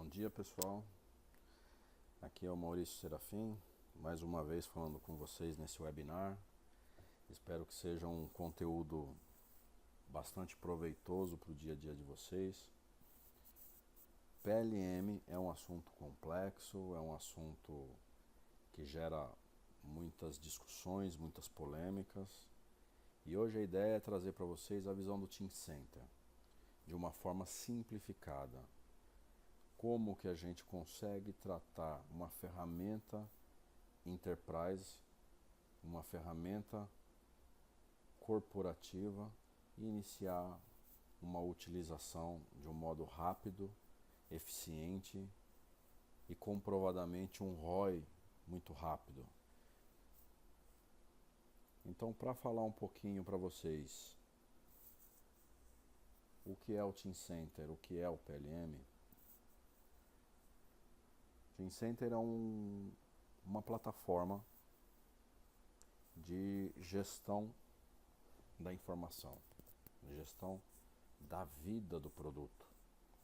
Bom dia, pessoal. Aqui é o Maurício Serafim, mais uma vez falando com vocês nesse webinar. Espero que seja um conteúdo bastante proveitoso para o dia a dia de vocês. PLM é um assunto complexo, é um assunto que gera muitas discussões, muitas polêmicas. E hoje a ideia é trazer para vocês a visão do Teamcenter, de uma forma simplificada. Como que a gente consegue tratar uma ferramenta enterprise, uma ferramenta corporativa e iniciar uma utilização de um modo rápido, eficiente e comprovadamente um ROI muito rápido. Então, para falar um pouquinho para vocês o que é o Teamcenter, o que é o PLM, Teamcenter é uma plataforma de gestão da informação, gestão da vida do produto,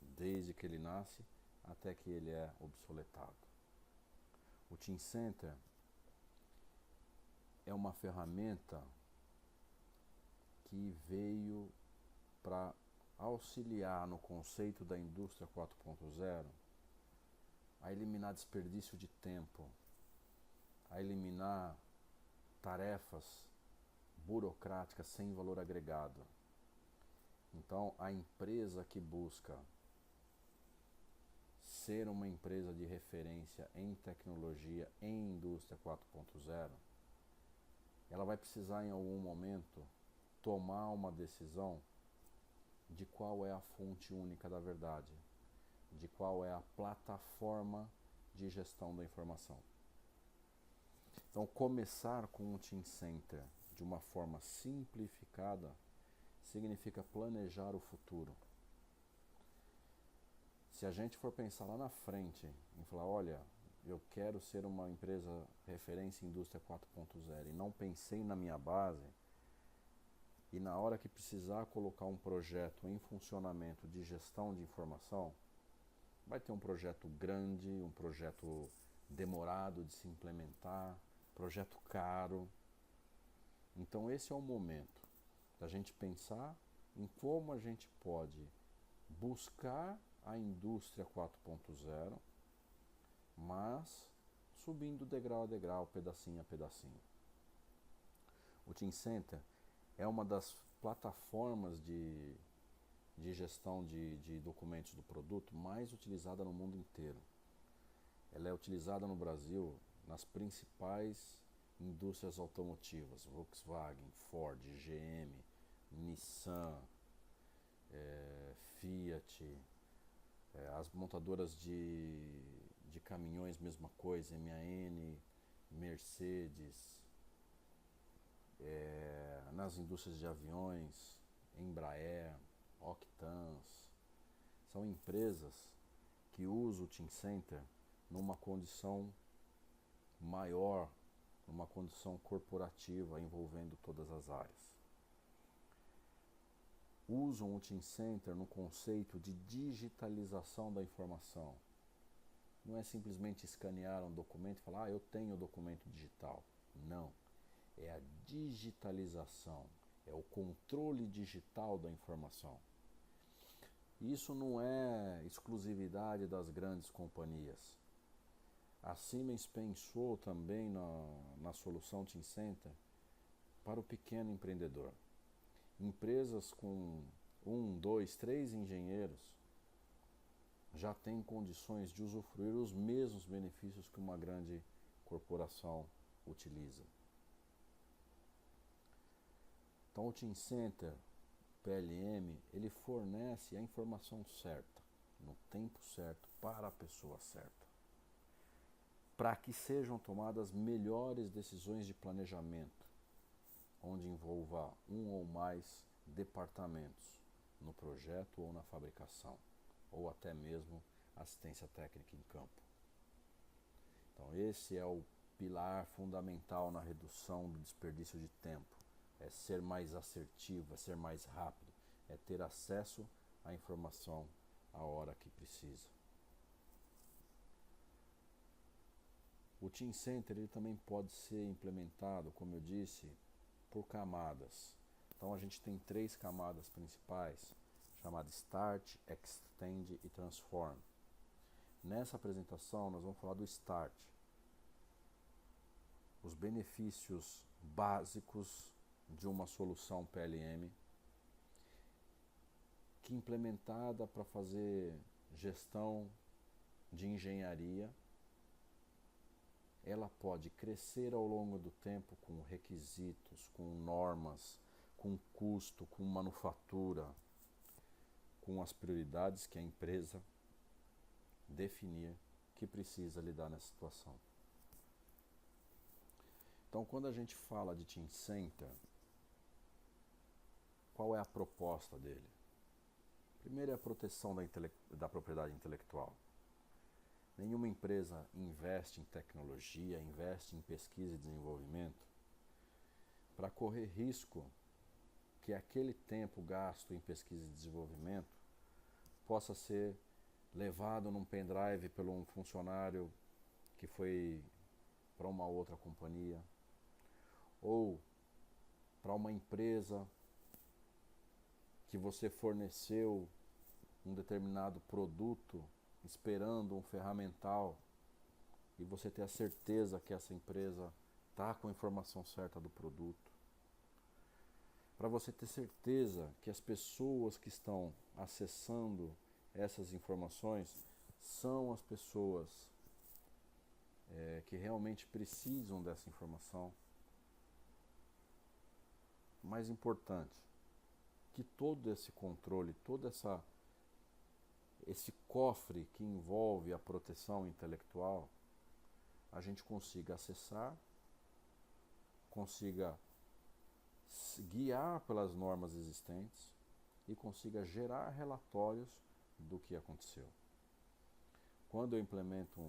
desde que ele nasce até que ele é obsoletado. O Teamcenter é uma ferramenta que veio para auxiliar no conceito da indústria 4.0 a eliminar desperdício de tempo, a eliminar tarefas burocráticas sem valor agregado. Então, a empresa que busca ser uma empresa de referência em tecnologia, em indústria 4.0, ela vai precisar em algum momento tomar uma decisão de qual é a fonte única da verdade, de qual é a plataforma de gestão da informação. Então, começar com o Teamcenter de uma forma simplificada significa planejar o futuro. Se a gente for pensar lá na frente e falar, olha, eu quero ser uma empresa referência em indústria 4.0 e não pensei na minha base, e na hora que precisar colocar um projeto em funcionamento de gestão de informação, vai ter um projeto grande, um projeto demorado de se implementar, projeto caro. Então esse é o momento da gente pensar em como a gente pode buscar a indústria 4.0, mas subindo degrau a degrau, pedacinho a pedacinho. O Teamcenter é uma das plataformas de gestão de documentos do produto mais utilizada no mundo inteiro. Ela é utilizada no Brasil nas principais indústrias automotivas, Volkswagen, Ford, GM, Nissan, Fiat, as montadoras de caminhões, mesma coisa, MAN, Mercedes, nas indústrias de aviões, Embraer, Octans. São empresas que usam o Teamcenter numa condição maior, numa condição corporativa, envolvendo todas as áreas. Usam o Teamcenter no conceito de digitalização da informação. Não é simplesmente escanear um documento e falar, eu tenho o documento digital. Não. É a digitalização, é o controle digital da informação. Isso não é exclusividade das grandes companhias. A Siemens pensou também na solução Teamcenter para o pequeno empreendedor. Empresas com 1, 2, 3 engenheiros já têm condições de usufruir os mesmos benefícios que uma grande corporação utiliza. Então o Teamcenter PLM, ele fornece a informação certa, no tempo certo, para a pessoa certa, para que sejam tomadas melhores decisões de planejamento, onde envolva um ou mais departamentos no projeto ou na fabricação, ou até mesmo assistência técnica em campo. Então esse é o pilar fundamental na redução do desperdício de tempo. É ser mais assertivo, é ser mais rápido, é ter acesso à informação a hora que precisa. O Team Center ele também pode ser implementado, como eu disse, por camadas. Então a gente tem 3 camadas principais, chamadas Start, Extend e Transform. Nessa apresentação nós vamos falar do Start. Os benefícios básicos de uma solução PLM que implementada para fazer gestão de engenharia, ela pode crescer ao longo do tempo com requisitos, com normas, com custo, com manufatura, com as prioridades que a empresa definir que precisa lidar nessa situação. Então, quando a gente fala de Team Center, qual é a proposta dele? Primeiro é a proteção da propriedade intelectual. Nenhuma empresa investe em tecnologia, investe em pesquisa e desenvolvimento para correr risco que aquele tempo gasto em pesquisa e desenvolvimento possa ser levado num pendrive por um funcionário que foi para uma outra companhia, ou para uma empresa que você forneceu um determinado produto esperando um ferramental e você ter a certeza que essa empresa está com a informação certa do produto. Para você ter certeza que as pessoas que estão acessando essas informações são as pessoas que realmente precisam dessa informação. Mais importante, que todo esse controle, esse cofre que envolve a proteção intelectual, a gente consiga acessar, consiga guiar pelas normas existentes e consiga gerar relatórios do que aconteceu. Quando eu implemento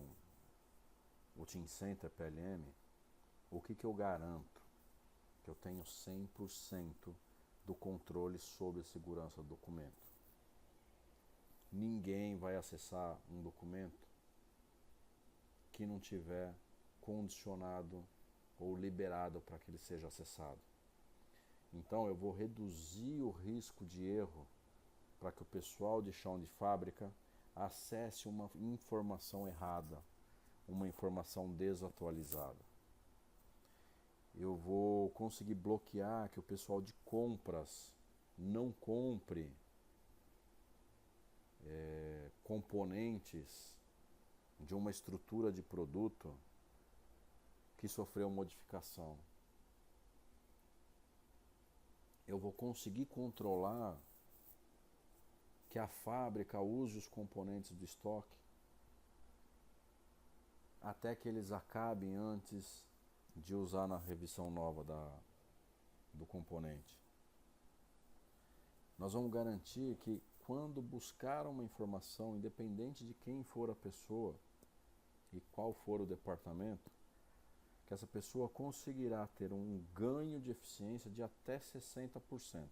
o Team Center PLM, o que eu garanto? Que eu tenho 100% do controle sobre a segurança do documento. Ninguém vai acessar um documento que não tiver condicionado ou liberado para que ele seja acessado. Então eu vou reduzir o risco de erro para que o pessoal de chão de fábrica acesse uma informação errada, uma informação desatualizada. Eu vou conseguir bloquear que o pessoal de compras não compre componentes de uma estrutura de produto que sofreu modificação. Eu vou conseguir controlar que a fábrica use os componentes do estoque até que eles acabem antes de usar na revisão nova do componente. Nós vamos garantir que quando buscar uma informação, independente de quem for a pessoa e qual for o departamento, que essa pessoa conseguirá ter um ganho de eficiência de até 60%.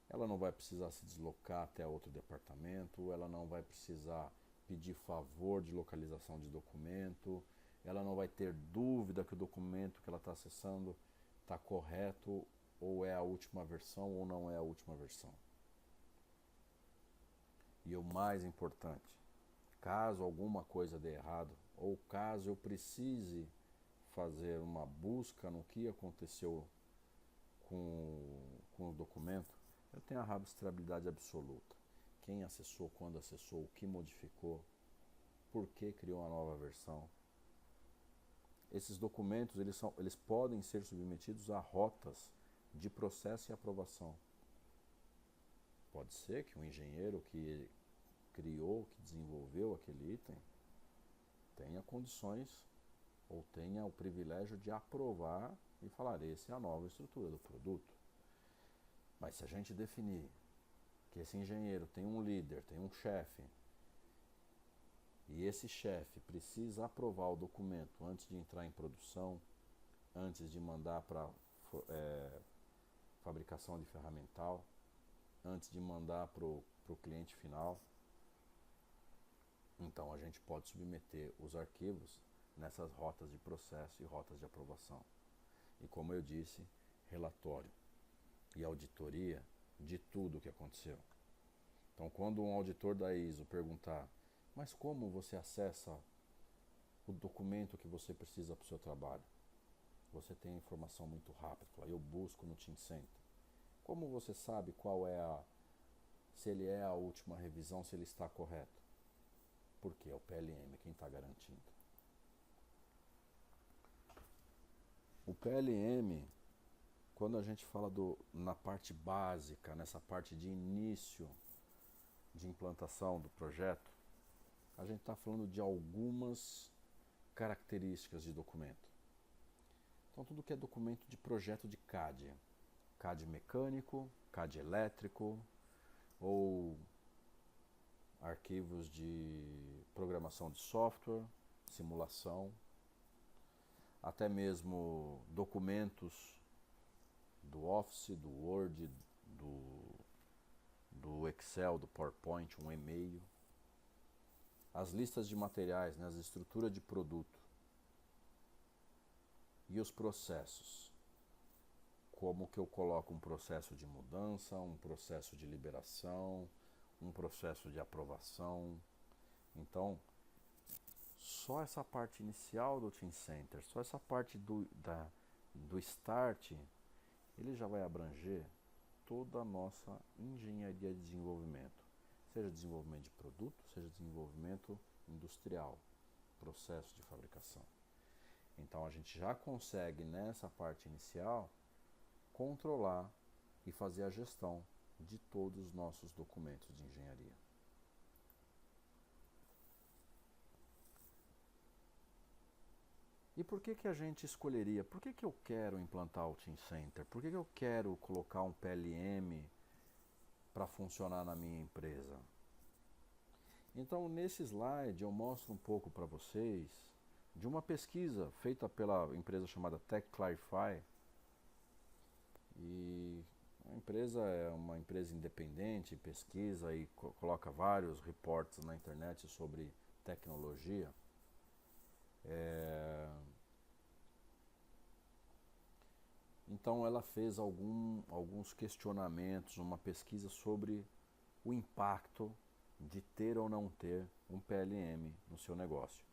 Ela não vai precisar se deslocar até outro departamento, ela não vai precisar pedir favor de localização de documento, ela não vai ter dúvida que o documento que ela está acessando está correto, ou é a última versão ou não é a última versão. E o mais importante, caso alguma coisa dê errado, ou caso eu precise fazer uma busca no que aconteceu com o documento, eu tenho a rastreabilidade absoluta. Quem acessou, quando acessou, o que modificou, por que criou uma nova versão. Esses documentos eles podem ser submetidos a rotas de processo e aprovação. Pode ser que um engenheiro que criou, que desenvolveu aquele item, tenha condições ou tenha o privilégio de aprovar e falar, essa é a nova estrutura do produto. Mas se a gente definir que esse engenheiro tem um líder, tem um chefe, e esse chefe precisa aprovar o documento antes de entrar em produção, antes de mandar para fabricação de ferramental, antes de mandar para o cliente final, então a gente pode submeter os arquivos nessas rotas de processo e rotas de aprovação. E como eu disse, relatório e auditoria de tudo o que aconteceu. Então, quando um auditor da ISO perguntar, mas como você acessa o documento que você precisa para o seu trabalho? Você tem a informação muito rápida. Eu busco no Teamcenter. Como você sabe se ele é a última revisão, se ele está correto? Porque é o PLM quem está garantindo. O PLM, quando a gente fala na parte básica, nessa parte de início de implantação do projeto, a gente está falando de algumas características de documento. Então, tudo que é documento de projeto de CAD, CAD mecânico, CAD elétrico, ou arquivos de programação de software, simulação, até mesmo documentos do Office, do Word, do Excel, do PowerPoint, um e-mail, as listas de materiais, né, as estruturas de produto e os processos. Como que eu coloco um processo de mudança, um processo de liberação, um processo de aprovação. Então, só essa parte inicial do Teamcenter, só essa parte do start, ele já vai abranger toda a nossa engenharia de desenvolvimento. Seja desenvolvimento de produto, seja desenvolvimento industrial, processo de fabricação. Então a gente já consegue nessa parte inicial controlar e fazer a gestão de todos os nossos documentos de engenharia. E por que a gente escolheria? Por que eu quero implantar o Teamcenter? Por que eu quero colocar um PLM para funcionar na minha empresa? Então, nesse slide eu mostro um pouco para vocês de uma pesquisa feita pela empresa chamada TechClarify. E a empresa é uma empresa independente, pesquisa e coloca vários reportes na internet sobre tecnologia. Então ela fez alguns questionamentos, uma pesquisa sobre o impacto de ter ou não ter um PLM no seu negócio.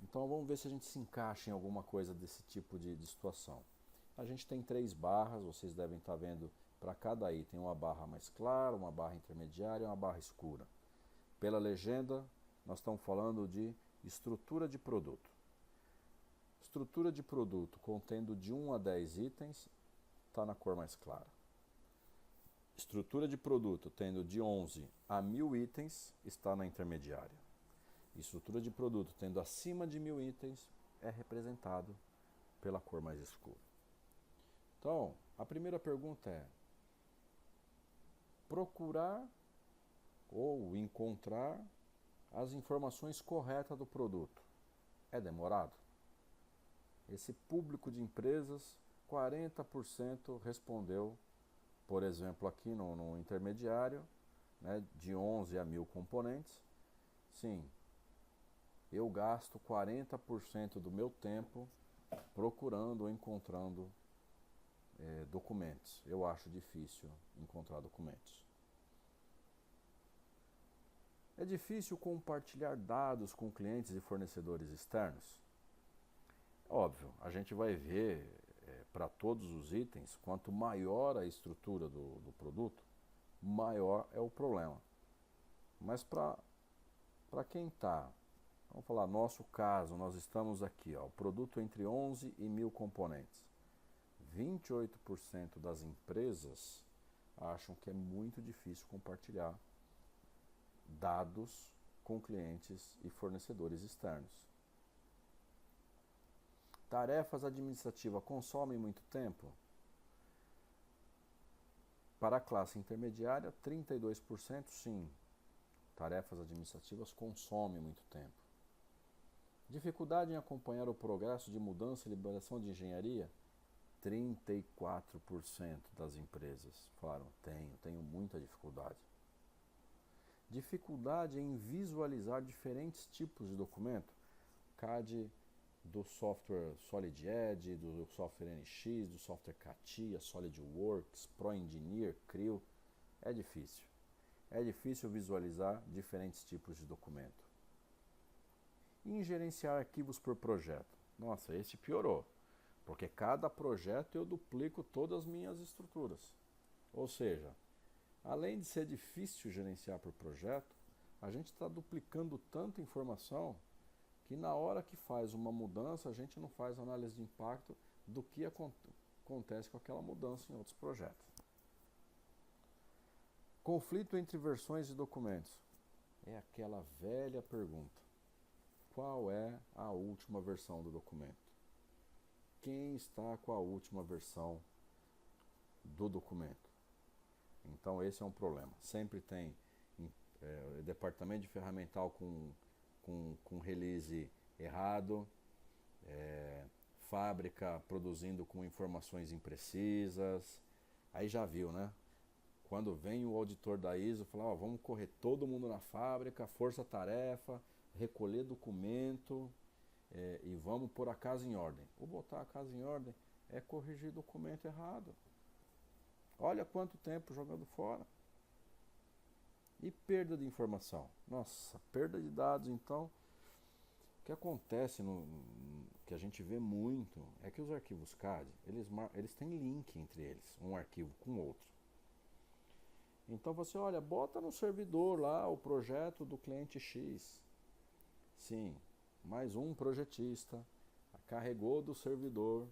Então vamos ver se a gente se encaixa em alguma coisa desse tipo de situação. A gente tem 3 barras, vocês devem estar vendo para cada item uma barra mais clara, uma barra intermediária e uma barra escura. Pela legenda, nós estamos falando de estrutura de produto. Estrutura de produto contendo de 1 a 10 itens está na cor mais clara. Estrutura de produto tendo de 11 a 1000 itens está na intermediária. Estrutura de produto tendo acima de 1000 itens é representado pela cor mais escura. Então, a primeira pergunta é: procurar ou encontrar as informações corretas do produto é demorado? Esse público de empresas, 40% respondeu, por exemplo, aqui no intermediário, né, de 11 a 1000 componentes. Sim, eu gasto 40% do meu tempo procurando ou encontrando documentos. Eu acho difícil encontrar documentos. É difícil compartilhar dados com clientes e fornecedores externos? Óbvio, a gente vai ver para todos os itens, quanto maior a estrutura do produto, maior é o problema. Mas para quem está, vamos falar, nosso caso, nós estamos aqui, ó, o produto entre 11 e 1000 componentes. 28% das empresas acham que é muito difícil compartilhar dados com clientes e fornecedores externos. Tarefas administrativas consomem muito tempo? Para a classe intermediária, 32% sim. Tarefas administrativas consomem muito tempo. Dificuldade em acompanhar o progresso de mudança e liberação de engenharia? 34% das empresas falaram: tenho muita dificuldade. Dificuldade em visualizar diferentes tipos de documento? CAD do software SolidEdge, do software NX, do software CATIA, SolidWorks, ProEngineer, Creo. É difícil. É difícil visualizar diferentes tipos de documento. E em gerenciar arquivos por projeto? Nossa, esse piorou. Porque cada projeto eu duplico todas as minhas estruturas. Ou seja, além de ser difícil gerenciar por projeto, a gente está duplicando tanta informação que na hora que faz uma mudança, a gente não faz análise de impacto do que acontece com aquela mudança em outros projetos. Conflito entre versões de documentos. É aquela velha pergunta. Qual é a última versão do documento? Quem está com a última versão do documento? Então esse é um problema. Sempre tem departamento de ferramental com release errado, fábrica produzindo com informações imprecisas. Aí já viu, né? Quando vem o auditor da ISO, fala, vamos correr todo mundo na fábrica, força-tarefa, recolher documento e vamos pôr a casa em ordem. O botar a casa em ordem é corrigir documento errado. Olha quanto tempo jogando fora. E perda de informação. Nossa, perda de dados, então. O que acontece, que a gente vê muito, é que os arquivos CAD, eles têm link entre eles, um arquivo com outro. Então você, olha, bota no servidor lá o projeto do cliente X. Sim, mais um projetista carregou do servidor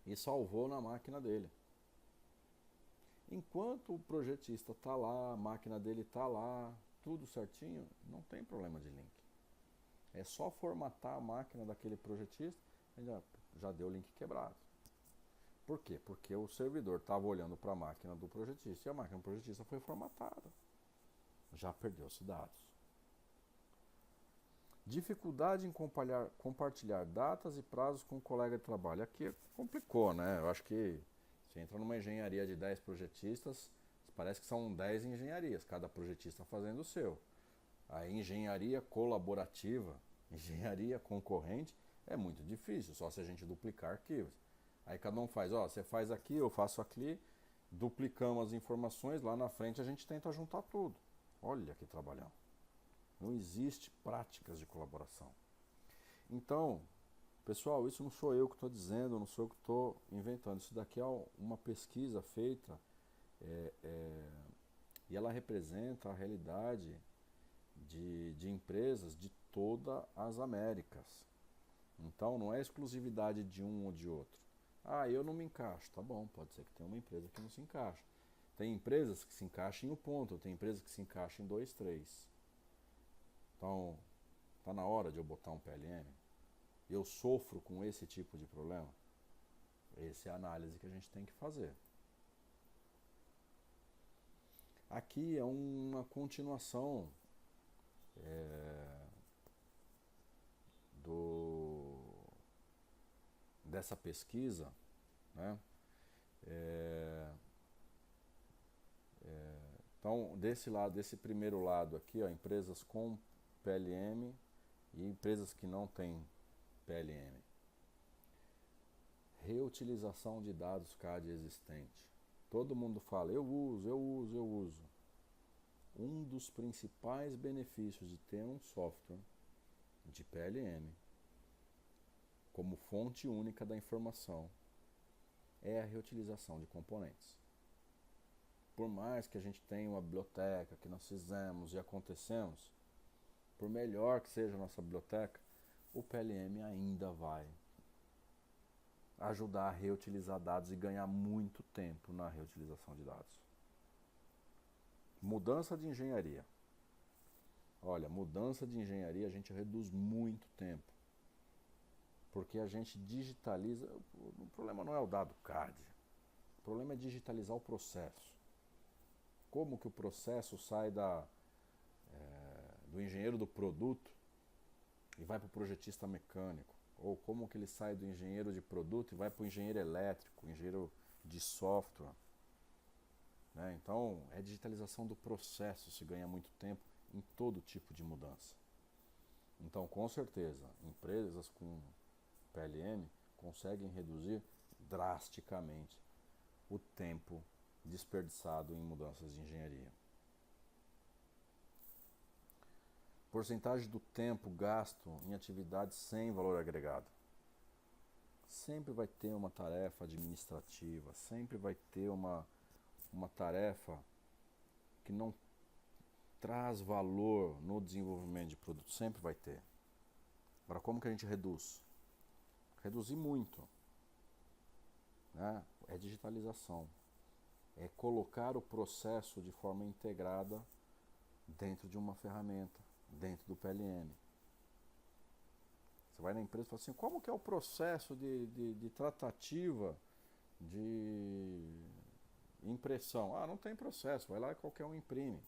e salvou na máquina dele. Enquanto o projetista está lá, a máquina dele está lá, tudo certinho, não tem problema de link. É só formatar a máquina daquele projetista e já deu link quebrado. Por quê? Porque o servidor estava olhando para a máquina do projetista e a máquina do projetista foi formatada. Já perdeu-se dados. Dificuldade em compartilhar datas e prazos com o colega de trabalho. Aqui complicou, né? Eu acho que você entra numa engenharia de 10 projetistas, parece que são 10 engenharias, cada projetista fazendo o seu. A engenharia colaborativa, engenharia concorrente, é muito difícil, só se a gente duplicar arquivos. Aí cada um faz, você faz aqui, eu faço aqui, duplicamos as informações, lá na frente a gente tenta juntar tudo. Olha que trabalhão. Não existe práticas de colaboração. Então, pessoal, isso não sou eu que estou dizendo, não sou eu que estou inventando. Isso daqui é uma pesquisa feita e ela representa a realidade de empresas de todas as Américas. Então, não é exclusividade de um ou de outro. Eu não me encaixo. Tá bom, pode ser que tenha uma empresa que não se encaixa. Tem empresas que se encaixam em um ponto, tem empresas que se encaixam em 2, 3. Então, está na hora de eu botar um PLM? Eu sofro com esse tipo de problema? Essa é a análise que a gente tem que fazer. Aqui é uma continuação dessa pesquisa, né? Então, desse primeiro lado aqui, empresas com PLM e empresas que não têm PLM. Reutilização de dados CAD existente. Todo mundo fala, eu uso. Um dos principais benefícios de ter um software de PLM como fonte única da informação é a reutilização de componentes. Por mais que a gente tenha uma biblioteca que nós fizemos e acontecemos, por melhor que seja a nossa biblioteca, o PLM ainda vai ajudar a reutilizar dados e ganhar muito tempo na reutilização de dados. Mudança de engenharia. Olha, mudança de engenharia a gente reduz muito tempo. Porque a gente digitaliza. O problema não é o dado CAD. O problema é digitalizar o processo. Como que o processo sai do engenheiro do produto e vai para o projetista mecânico? Ou como que ele sai do engenheiro de produto e vai para o engenheiro elétrico, engenheiro de software? Né? Então, é digitalização do processo, se ganha muito tempo em todo tipo de mudança. Então, com certeza, empresas com PLM conseguem reduzir drasticamente o tempo desperdiçado em mudanças de engenharia. Porcentagem do tempo gasto em atividades sem valor agregado. Sempre vai ter uma tarefa administrativa, sempre vai ter uma tarefa que não traz valor no desenvolvimento de produto, sempre vai ter. Agora, como que a gente reduz? Reduzir muito, né? É digitalização, é colocar o processo de forma integrada dentro de uma ferramenta, dentro do PLM. Você vai na empresa e fala assim, como que é o processo de tratativa de impressão? Ah, não tem processo, vai lá e qualquer um imprime.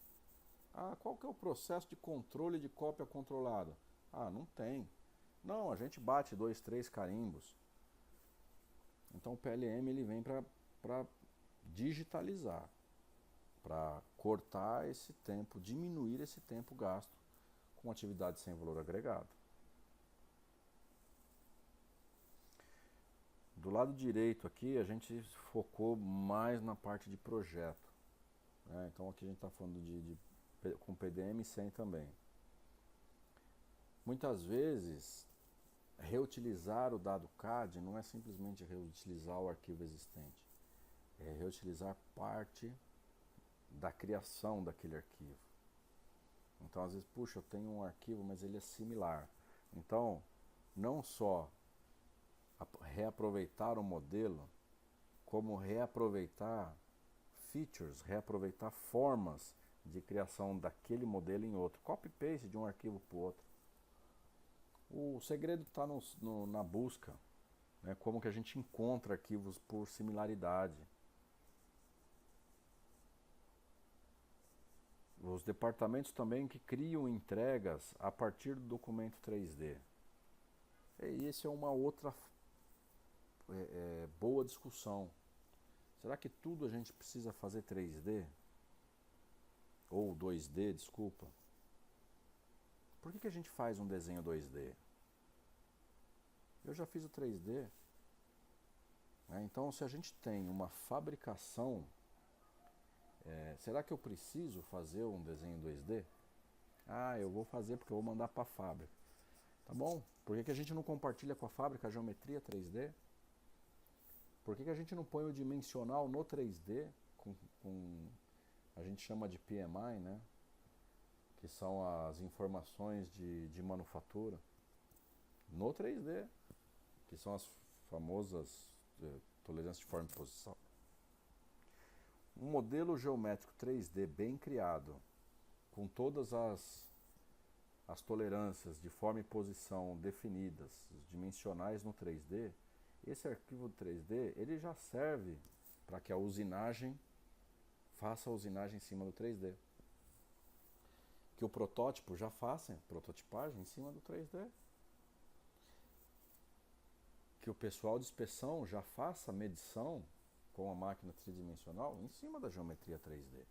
Ah, qual que é o processo de controle de cópia controlada? Ah, não tem. Não, a gente bate 2, 3 carimbos. Então o PLM ele vem para digitalizar, para cortar esse tempo, diminuir esse tempo gasto com atividades sem valor agregado. Do lado direito aqui a gente focou mais na parte de projeto, né? Então aqui a gente está falando com PDM e 100 também. Muitas vezes reutilizar o dado CAD não é simplesmente reutilizar o arquivo existente, é reutilizar parte da criação daquele arquivo. Então às vezes, puxa, eu tenho um arquivo, mas ele é similar. Então, não só reaproveitar o modelo, como reaproveitar features, reaproveitar formas de criação daquele modelo em outro. Copy-paste de um arquivo para o outro. O segredo está na busca, né? Como que a gente encontra arquivos por similaridade. Os departamentos também que criam entregas a partir do documento 3D. E essa é uma outra boa discussão. Será que tudo a gente precisa fazer 3D? Ou 2D, desculpa. Por que a gente faz um desenho 2D? Eu já fiz o 3D. Né? Então, se a gente tem uma fabricação, será que eu preciso fazer um desenho 2D? Ah, eu vou fazer porque eu vou mandar para a fábrica. Tá bom? Por que a gente não compartilha com a fábrica a geometria 3D? Por que a gente não põe o dimensional no 3D, a gente chama de PMI, né? Que são as informações de manufatura, no 3D, que são as famosas tolerâncias de forma e posição. Um modelo geométrico 3D bem criado, com todas as tolerâncias de forma e posição definidas, os dimensionais no 3D, esse arquivo 3D ele já serve para que a usinagem faça a usinagem em cima do 3D. Que o protótipo já faça prototipagem em cima do 3D. Que o pessoal de inspeção já faça medição com a máquina tridimensional em cima da geometria 3D.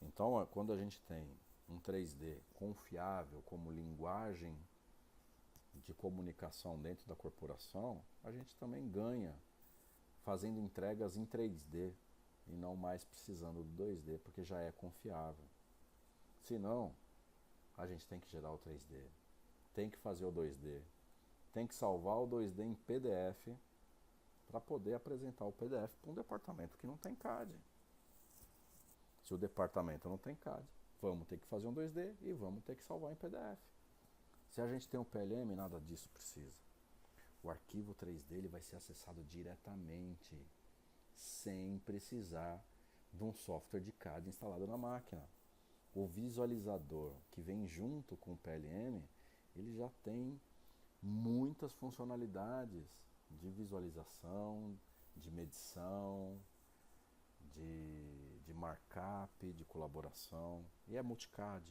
Então, quando a gente tem um 3D confiável como linguagem de comunicação dentro da corporação, a gente também ganha fazendo entregas em 3D e não mais precisando do 2D, porque já é confiável. Se não, a gente tem que gerar o 3D, tem que fazer o 2D, tem que salvar o 2D em PDF para poder apresentar o PDF para um departamento que não tem CAD. Se o departamento não tem CAD, vamos ter que fazer um 2D e vamos ter que salvar em PDF. Se a gente tem um PLM, nada disso precisa. O arquivo 3D ele vai ser acessado diretamente, sem precisar de um software de CAD instalado na máquina. O visualizador que vem junto com o PLM, ele já tem muitas funcionalidades de visualização, de medição, de markup, de colaboração, e é multicad.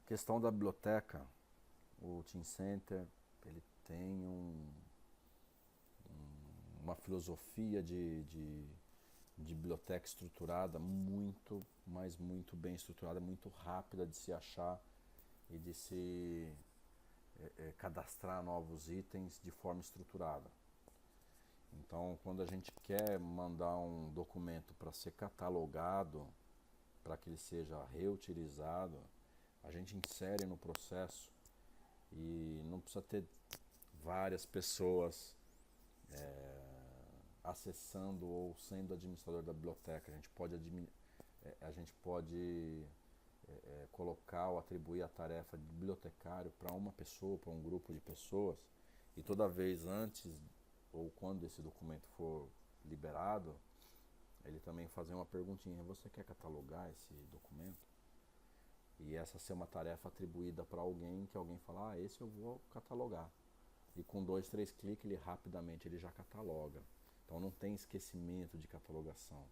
Questão da biblioteca, o Teamcenter ele tem uma filosofia de de biblioteca estruturada muito, mas muito bem estruturada, muito rápida de se achar e de se cadastrar novos itens de forma estruturada. Então, quando a gente quer mandar um documento para ser catalogado, para que ele seja reutilizado, a gente insere no processo e não precisa ter várias pessoas acessando ou sendo administrador da biblioteca. A gente pode colocar ou atribuir a tarefa de bibliotecário para uma pessoa, para um grupo de pessoas, e toda vez antes ou quando esse documento for liberado, ele também fazer uma perguntinha: você quer catalogar esse documento? E essa ser uma tarefa atribuída para alguém, que alguém fala, esse eu vou catalogar. E com 2, 3 cliques, ele rapidamente ele já cataloga. Então não tem esquecimento de catalogação.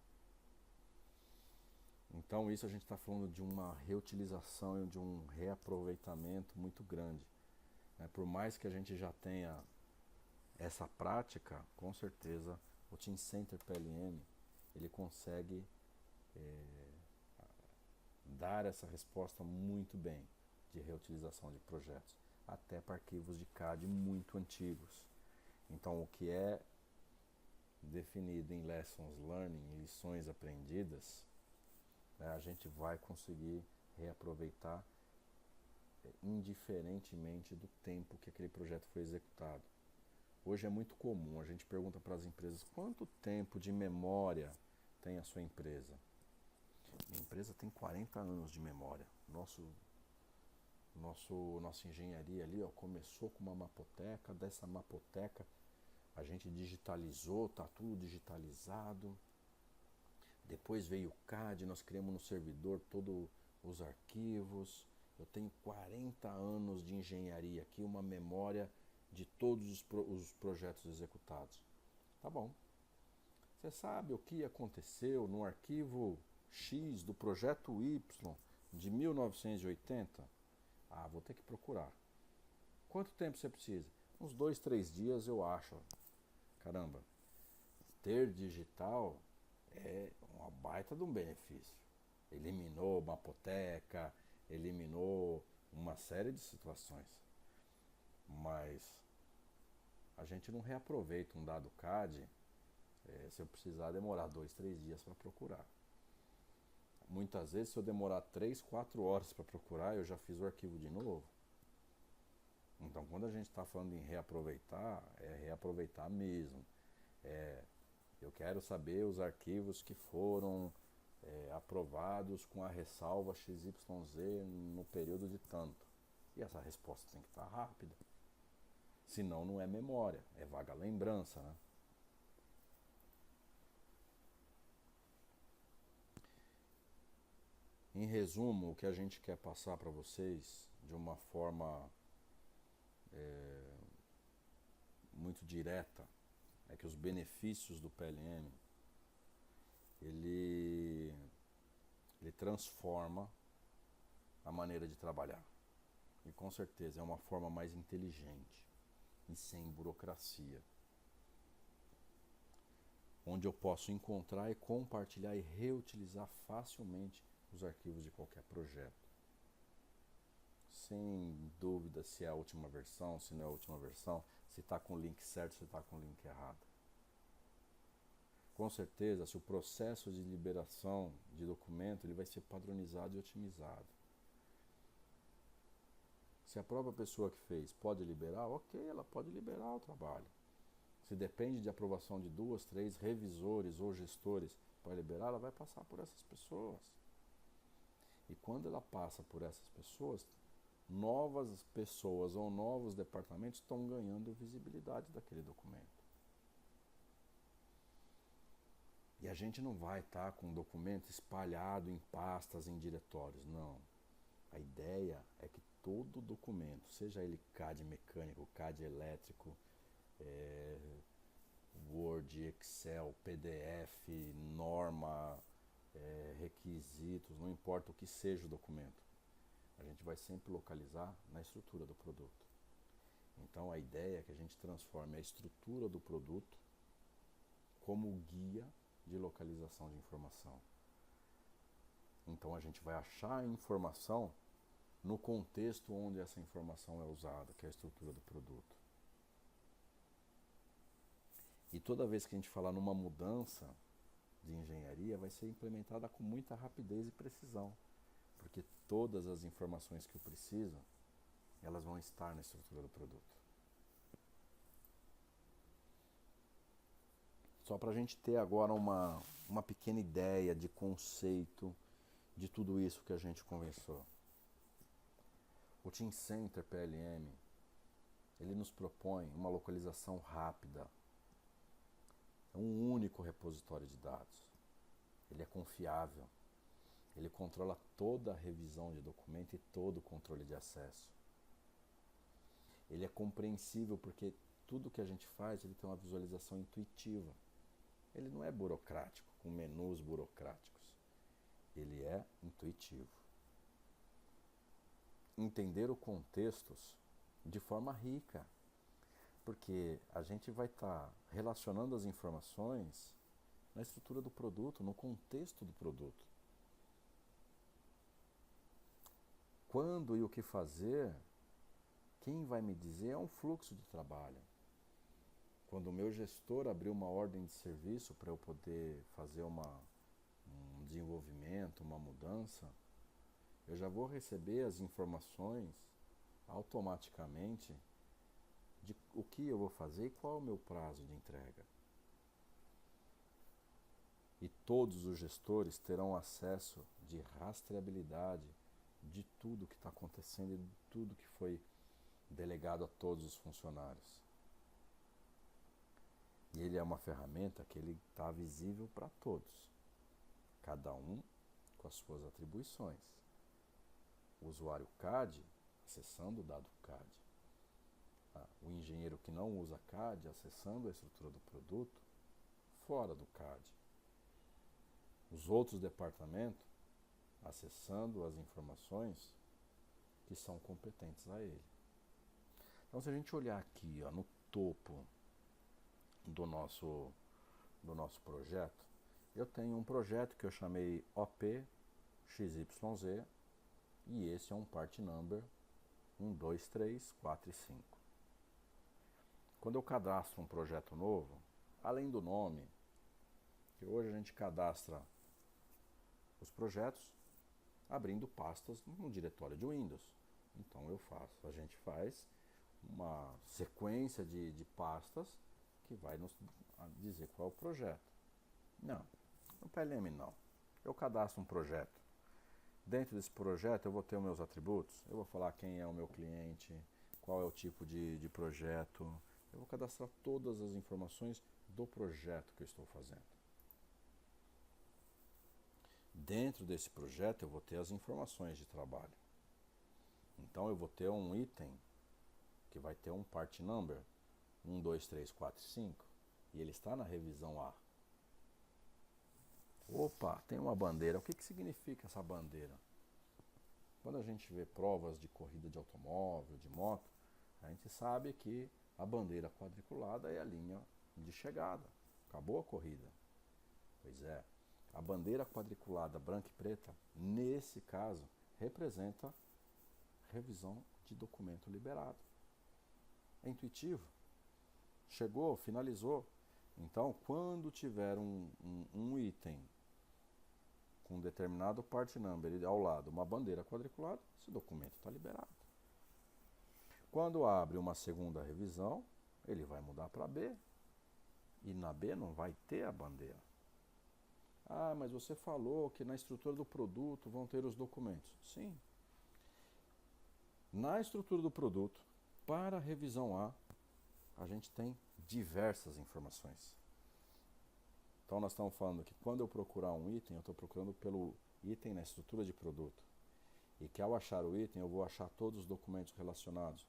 Então isso a gente está falando de uma reutilização e de um reaproveitamento muito grande. Por mais que a gente já tenha essa prática, com certeza o Teamcenter PLM ele consegue dar essa resposta muito bem de reutilização de projetos, até para arquivos de CAD muito antigos. Então o que é definido em Lessons Learning, em lições aprendidas, a gente vai conseguir reaproveitar indiferentemente do tempo que aquele projeto foi executado. Hoje é muito comum, a gente pergunta para as empresas quanto tempo de memória tem a sua empresa. Minha empresa tem 40 anos de memória. Nossa engenharia ali começou com uma mapoteca, dessa mapoteca a gente digitalizou, está tudo digitalizado. Depois veio o CAD, nós criamos no servidor todos os arquivos. Eu tenho 40 anos de engenharia aqui, uma memória de todos os projetos executados. Tá bom. Você sabe o que aconteceu no arquivo X do projeto Y de 1980? Vou ter que procurar. Quanto tempo você precisa? Uns 2, 3 dias eu acho. Caramba, ter digital é uma baita de um benefício. Eliminou mapoteca, eliminou uma série de situações. Mas a gente não reaproveita um dado CAD se eu precisar demorar 2, 3 dias para procurar. Muitas vezes, se eu demorar 3, 4 horas para procurar, eu já fiz o arquivo de novo. Então, quando a gente está falando em reaproveitar, é reaproveitar mesmo. Eu quero saber os arquivos que foram aprovados com a ressalva XYZ no período de tanto. E essa resposta tem que estar rápida. Senão não é memória, é vaga lembrança, né? Em resumo, o que a gente quer passar para vocês de uma forma muito direta é que os benefícios do PLM ele transforma a maneira de trabalhar. E com certeza é uma forma mais inteligente e sem burocracia, onde eu posso encontrar e compartilhar e reutilizar facilmente os arquivos de qualquer projeto. Sem dúvida se é a última versão, se não é a última versão, se está com o link certo, se está com o link errado. Com certeza, se o processo de liberação de documento ele vai ser padronizado e otimizado. Se a própria pessoa que fez pode liberar, ok, ela pode liberar o trabalho. Se depende de aprovação de 2, 3 revisores ou gestores para liberar, ela vai passar por essas pessoas. E quando ela passa por essas pessoas, novas pessoas ou novos departamentos estão ganhando visibilidade daquele documento. E a gente não vai estar com o documento espalhado em pastas, em diretórios, não. A ideia é que todo documento, seja ele CAD mecânico, CAD elétrico, Word, Excel, PDF, norma, requisitos, não importa o que seja o documento, a gente vai sempre localizar na estrutura do produto. Então a ideia é que a gente transforme a estrutura do produto como guia de localização de informação. Então a gente vai achar a informação no contexto onde essa informação é usada, que é a estrutura do produto. E toda vez que a gente falar numa mudança de engenharia, vai ser implementada com muita rapidez e precisão, porque todas as informações que eu preciso, elas vão estar na estrutura do produto. Só para a gente ter agora uma pequena ideia de conceito de tudo isso que a gente conversou. O Teamcenter PLM, ele nos propõe uma localização rápida. É um único repositório de dados. Ele é confiável. Ele controla toda a revisão de documento e todo o controle de acesso. Ele é compreensível porque tudo que a gente faz, ele tem uma visualização intuitiva. Ele não é burocrático, com menus burocráticos. Ele é intuitivo. Entender os contextos de forma rica, porque a gente vai estar relacionando as informações na estrutura do produto, no contexto do produto. Quando e o que fazer, quem vai me dizer é um fluxo de trabalho. Quando o meu gestor abrir uma ordem de serviço para eu poder fazer um desenvolvimento, uma mudança, eu já vou receber as informações automaticamente de o que eu vou fazer e qual é o meu prazo de entrega. E todos os gestores terão acesso de rastreabilidade de tudo que está acontecendo e de tudo que foi delegado a todos os funcionários. E ele é uma ferramenta que ele está visível para todos, cada um com as suas atribuições. O usuário CAD acessando o dado CAD. O engenheiro que não usa CAD acessando a estrutura do produto fora do CAD. Os outros departamentos acessando as informações que são competentes a ele. Então, se a gente olhar aqui no topo do nosso projeto, eu tenho um projeto que eu chamei OP-XYZ e esse é um part number 1, 2, 3, 4 e 5. Quando eu cadastro um projeto novo, além do nome, que hoje a gente cadastra os projetos abrindo pastas no diretório de Windows. Então a gente faz uma sequência de pastas que vai nos dizer qual é o projeto. Não, no PLM não. Eu cadastro um projeto. Dentro desse projeto eu vou ter os meus atributos, eu vou falar quem é o meu cliente, qual é o tipo de projeto, eu vou cadastrar todas as informações do projeto que eu estou fazendo. Dentro desse projeto eu vou ter as informações de trabalho. Então eu vou ter um item que vai ter um part number 1, 2, 3, 4 e 5 e ele está na revisão A. Opa, tem uma bandeira. O que significa essa bandeira? Quando a gente vê provas de corrida de automóvel, de moto, a gente sabe que a bandeira quadriculada é a linha de chegada. Acabou a corrida. Pois é, a bandeira quadriculada branca e preta, nesse caso, representa revisão de documento liberado. É intuitivo. Chegou, finalizou. Então, quando tiver um item com um determinado part number e ao lado uma bandeira quadriculada, esse documento está liberado. Quando abre uma segunda revisão, ele vai mudar para B. E na B não vai ter a bandeira. Ah, mas você falou que na estrutura do produto vão ter os documentos. Sim. Na estrutura do produto, para a revisão A gente tem diversas informações. Então nós estamos falando que quando eu procurar um item, eu estou procurando pelo item na estrutura de produto. E que ao achar o item, eu vou achar todos os documentos relacionados.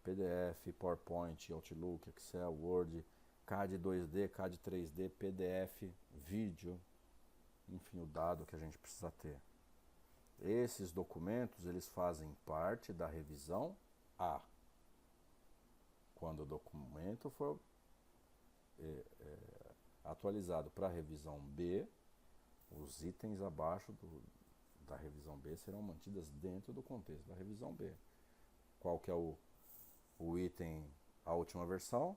PDF, PowerPoint, Outlook, Excel, Word, CAD 2D, CAD 3D, PDF, vídeo, enfim, o dado que a gente precisa ter. Esses documentos, eles fazem parte da revisão A. Quando o documento for atualizado para a revisão B, os itens abaixo da revisão B serão mantidas dentro do contexto da revisão B. Qual que é o item, a última versão?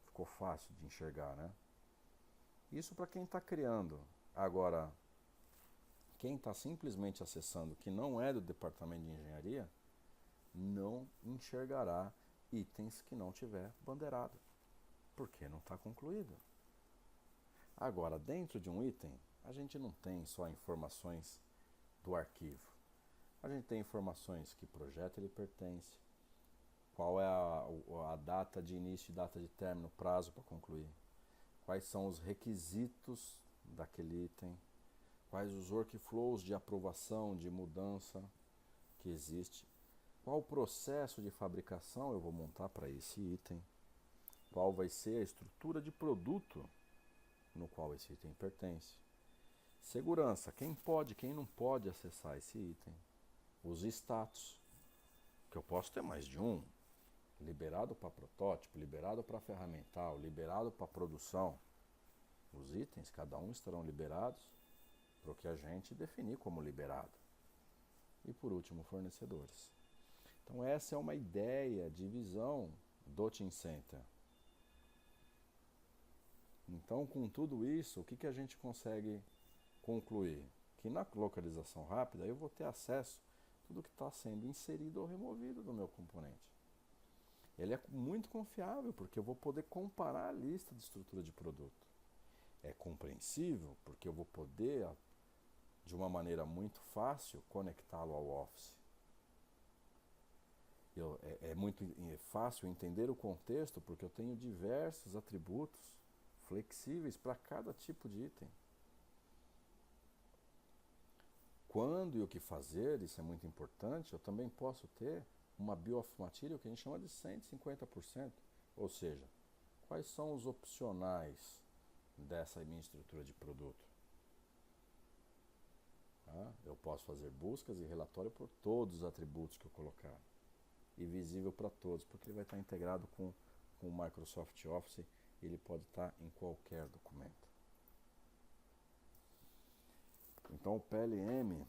Ficou fácil de enxergar, né? Isso para quem está criando. Agora, quem está simplesmente acessando, que não é do departamento de engenharia, não enxergará itens que não tiver bandeirado, porque não está concluído. Agora, dentro de um item, a gente não tem só informações do arquivo. A gente tem informações que projeto ele pertence, qual é a data de início e data de término, prazo para concluir, quais são os requisitos daquele item, quais os workflows de aprovação, de mudança que existe, qual o processo de fabricação eu vou montar para esse item, qual vai ser a estrutura de produto no qual esse item pertence. Segurança, quem pode, quem não pode acessar esse item. Os status, que eu posso ter mais de um, liberado para protótipo, liberado para ferramental, liberado para produção. Os itens, cada um estarão liberados para o que a gente definir como liberado. E por último, fornecedores. Então essa é uma ideia de visão do Team Center. Então, com tudo isso, o que a gente consegue concluir? Que na localização rápida eu vou ter acesso a tudo que está sendo inserido ou removido do meu componente. Ele é muito confiável, porque eu vou poder comparar a lista de estrutura de produto. É compreensível, porque eu vou poder, de uma maneira muito fácil, conectá-lo ao Office. É muito fácil entender o contexto, porque eu tenho diversos atributos flexíveis para cada tipo de item. Quando e o que fazer, isso é muito importante, eu também posso ter uma Bill of Material que a gente chama de 150%. Ou seja, quais são os opcionais dessa minha estrutura de produto? Eu posso fazer buscas e relatório por todos os atributos que eu colocar. E visível para todos, porque ele vai estar integrado com o Microsoft Office e ele pode estar em qualquer documento. Então o PLM,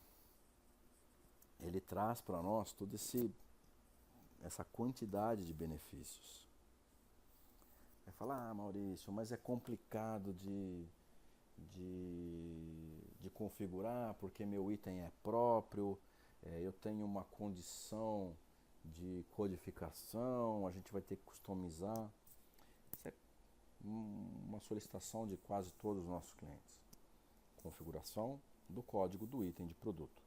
ele traz para nós toda essa quantidade de benefícios. Vai falar, Maurício, mas é complicado de configurar, porque meu item é próprio, eu tenho uma condição de codificação, a gente vai ter que customizar. Isso é uma solicitação de quase todos os nossos clientes. Configuração do código do item de produto.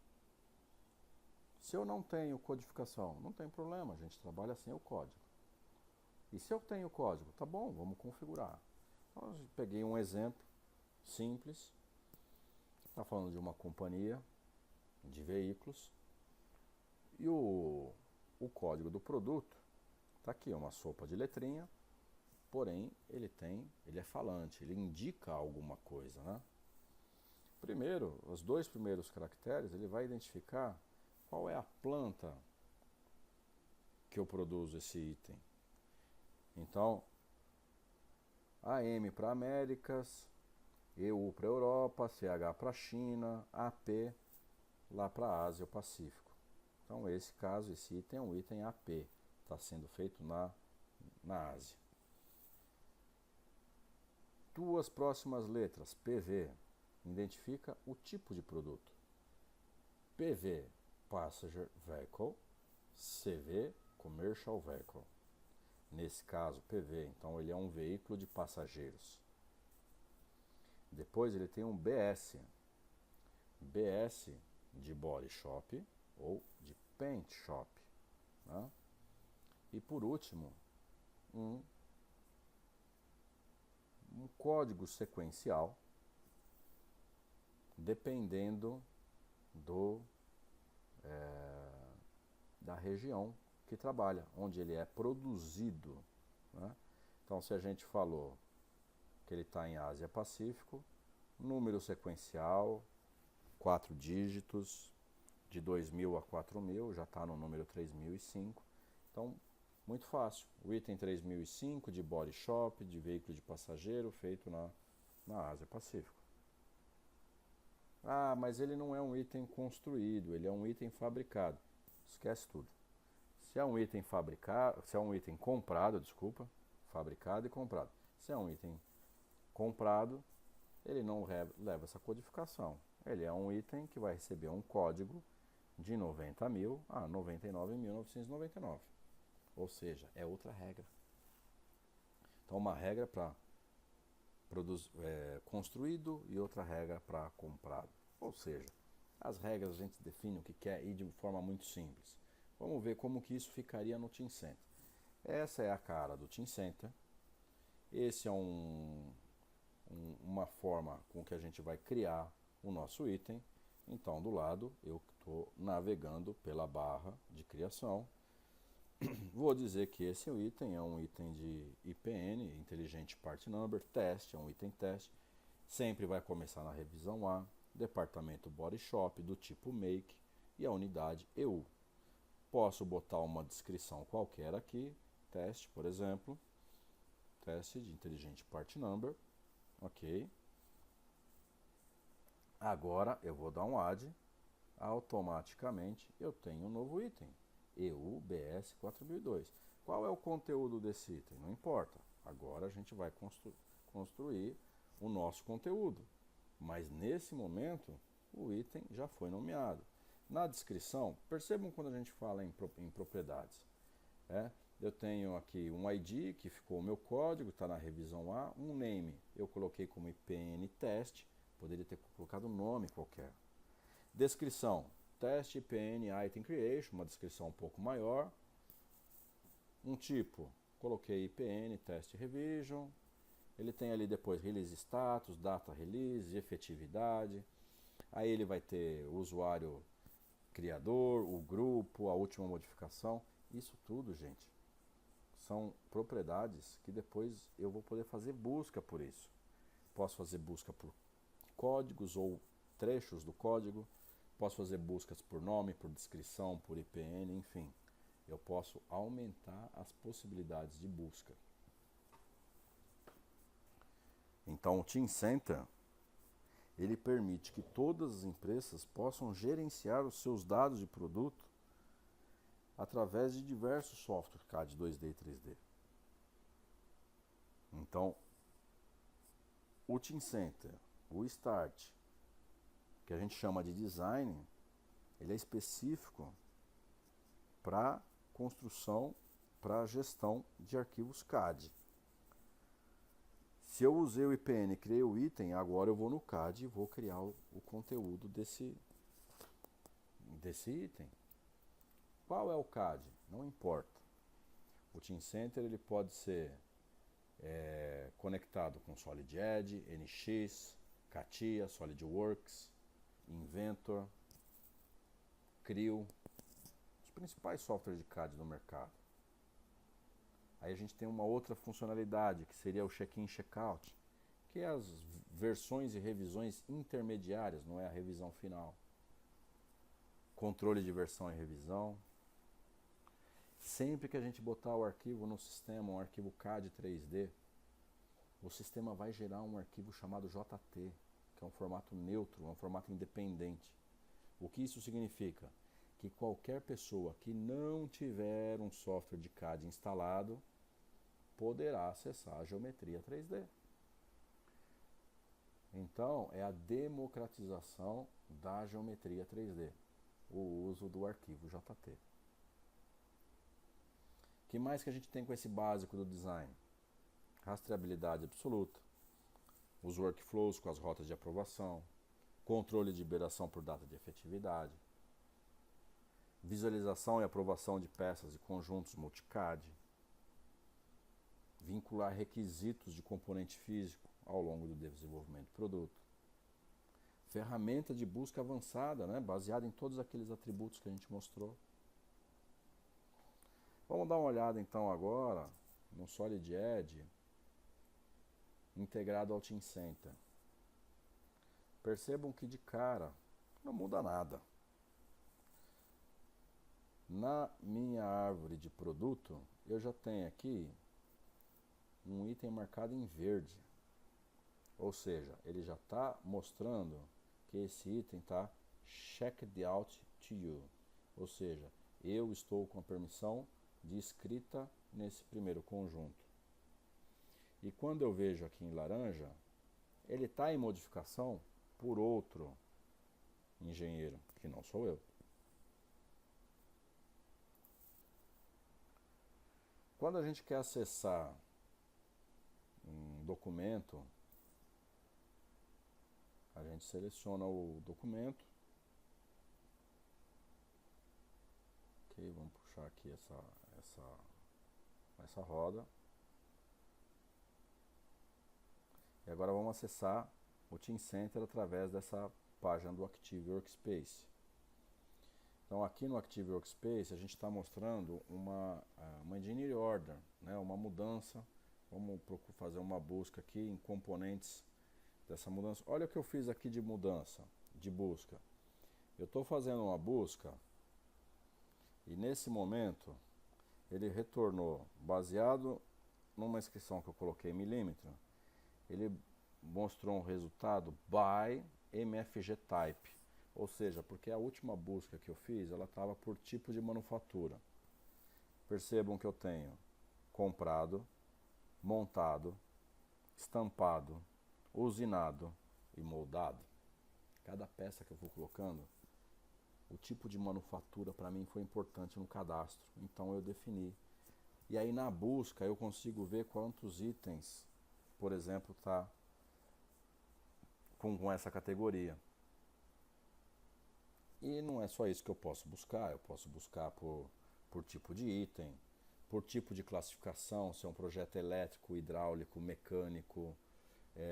Se eu não tenho codificação, não tem problema, a gente trabalha sem o código. E se eu tenho código, tá bom, vamos configurar. Então, eu peguei um exemplo simples. Está falando de uma companhia de veículos e o código do produto está aqui, uma sopa de letrinha, porém ele é falante, ele indica alguma coisa, né? Primeiro, os dois primeiros caracteres, ele vai identificar qual é a planta que eu produzo esse item. Então, AM para Américas, EU para Europa, CH para China, AP lá para Ásia ou Pacífico. Então, esse caso, esse item é um item AP, está sendo feito na Ásia. Duas próximas letras, PV, identifica o tipo de produto. PV, Passenger Vehicle, CV, Commercial Vehicle. Nesse caso, PV, então ele é um veículo de passageiros. Depois ele tem um BS. BS de Body Shop ou de Paint Shop. Né? E por último, um código sequencial, dependendo da região que trabalha, onde ele é produzido. Né? Então, se a gente falou que ele está em Ásia Pacífico, número sequencial, 4 dígitos, de 2000 a 4000, já está no número 3005. Então, muito fácil. O item 3005 de body shop, de veículo de passageiro, feito na na Ásia Pacífico. Ah, mas ele não é um item construído, ele é um item fabricado. Esquece tudo. Se é um item fabricado, se é um item comprado, desculpa, fabricado e comprado. Se é um item comprado, ele não leva essa codificação. Ele é um item que vai receber um código de 90.000 a 99.999. Ou seja, é outra regra. Então, uma regra para construído e outra regra para comprado. Ou seja, as regras a gente define o que quer e de forma muito simples. Vamos ver como que isso ficaria no Teamcenter. Essa é a cara do Teamcenter. Esse é uma forma com que a gente vai criar o nosso item. Então, do lado, eu estou navegando pela barra de criação. Vou dizer que esse item é um item de IPN, Intelligent Part Number, teste, é um item teste. Sempre vai começar na revisão A, departamento Body Shop, do tipo Make e a unidade EU. Posso botar uma descrição qualquer aqui, teste, por exemplo, teste de Intelligent Part Number, ok. Agora eu vou dar um add, automaticamente eu tenho um novo item. EU BS 4002. Qual é o conteúdo desse item? Não importa. Agora a gente vai construir o nosso conteúdo. Mas nesse momento, o item já foi nomeado. Na descrição, percebam quando a gente fala em propriedades. Eu tenho aqui um ID, que ficou o meu código, está na revisão A. Um name, eu coloquei como IPN teste. Poderia ter colocado um nome qualquer. Descrição. Teste IPN Item Creation, uma descrição um pouco maior. Um tipo, coloquei IPN Test Revision. Ele tem ali depois Release Status, Data Release, Efetividade. Aí ele vai ter o usuário criador, o grupo, a última modificação. Isso tudo, gente, são propriedades que depois eu vou poder fazer busca por isso. Posso fazer busca por códigos ou trechos do código. Posso fazer buscas por nome, por descrição, por IPN, enfim. Eu posso aumentar as possibilidades de busca. Então, o Teamcenter, ele permite que todas as empresas possam gerenciar os seus dados de produto através de diversos softwares CAD 2D e 3D. Então, o Teamcenter, o Start, que a gente chama de design, ele é específico para construção, para gestão de arquivos CAD. Se eu usei o IPN e criei o item, agora eu vou no CAD e vou criar o conteúdo desse item. Qual é o CAD? Não importa. O Teamcenter ele pode ser conectado com Solid Edge, NX, CATIA, SolidWorks, Inventor, Creo, os principais softwares de CAD no mercado. Aí a gente tem uma outra funcionalidade, que seria o check-in e check-out, que é as versões e revisões intermediárias, não é a revisão final. Controle de versão e revisão. Sempre que a gente botar o arquivo no sistema, um arquivo CAD 3D, o sistema vai gerar um arquivo chamado JT, que é um formato neutro, um formato independente. O que isso significa? Que qualquer pessoa que não tiver um software de CAD instalado poderá acessar a geometria 3D. Então, é a democratização da geometria 3D, o uso do arquivo JT. O que mais que a gente tem com esse básico do design? Rastreabilidade absoluta, os workflows com as rotas de aprovação, controle de liberação por data de efetividade, visualização e aprovação de peças e conjuntos multicad, vincular requisitos de componente físico ao longo do desenvolvimento do produto, ferramenta de busca avançada, baseada em todos aqueles atributos que a gente mostrou. Vamos dar uma olhada então agora no Solid Edge integrado ao Teamcenter. Percebam que de cara não muda nada. Na minha árvore de produto, eu já tenho aqui um item marcado em verde. Ou seja, ele já está mostrando que esse item está checked out to you. Ou seja, eu estou com a permissão de escrita nesse primeiro conjunto. E quando eu vejo aqui em laranja, ele está em modificação por outro engenheiro, que não sou eu. Quando a gente quer acessar um documento, a gente seleciona o documento. Ok, vamos puxar aqui essa roda. E agora vamos acessar o Teamcenter através dessa página do Active Workspace. Então aqui no Active Workspace a gente está mostrando uma engineering order, né, uma mudança. Vamos fazer uma busca aqui em componentes dessa mudança. Olha o que eu fiz aqui de mudança, de busca. Eu estou fazendo uma busca e nesse momento ele retornou, baseado numa inscrição que eu coloquei em milímetro, ele mostrou um resultado by MFG type, ou seja, porque a última busca que eu fiz, ela estava por tipo de manufatura. Percebam que eu tenho comprado, montado, estampado, usinado e moldado. Cada peça que eu vou colocando, o tipo de manufatura para mim foi importante no cadastro, então eu defini. E aí na busca eu consigo ver quantos itens, por exemplo, está com essa categoria. E não é só isso que eu posso buscar por tipo de item, por tipo de classificação, se é um projeto elétrico, hidráulico, mecânico,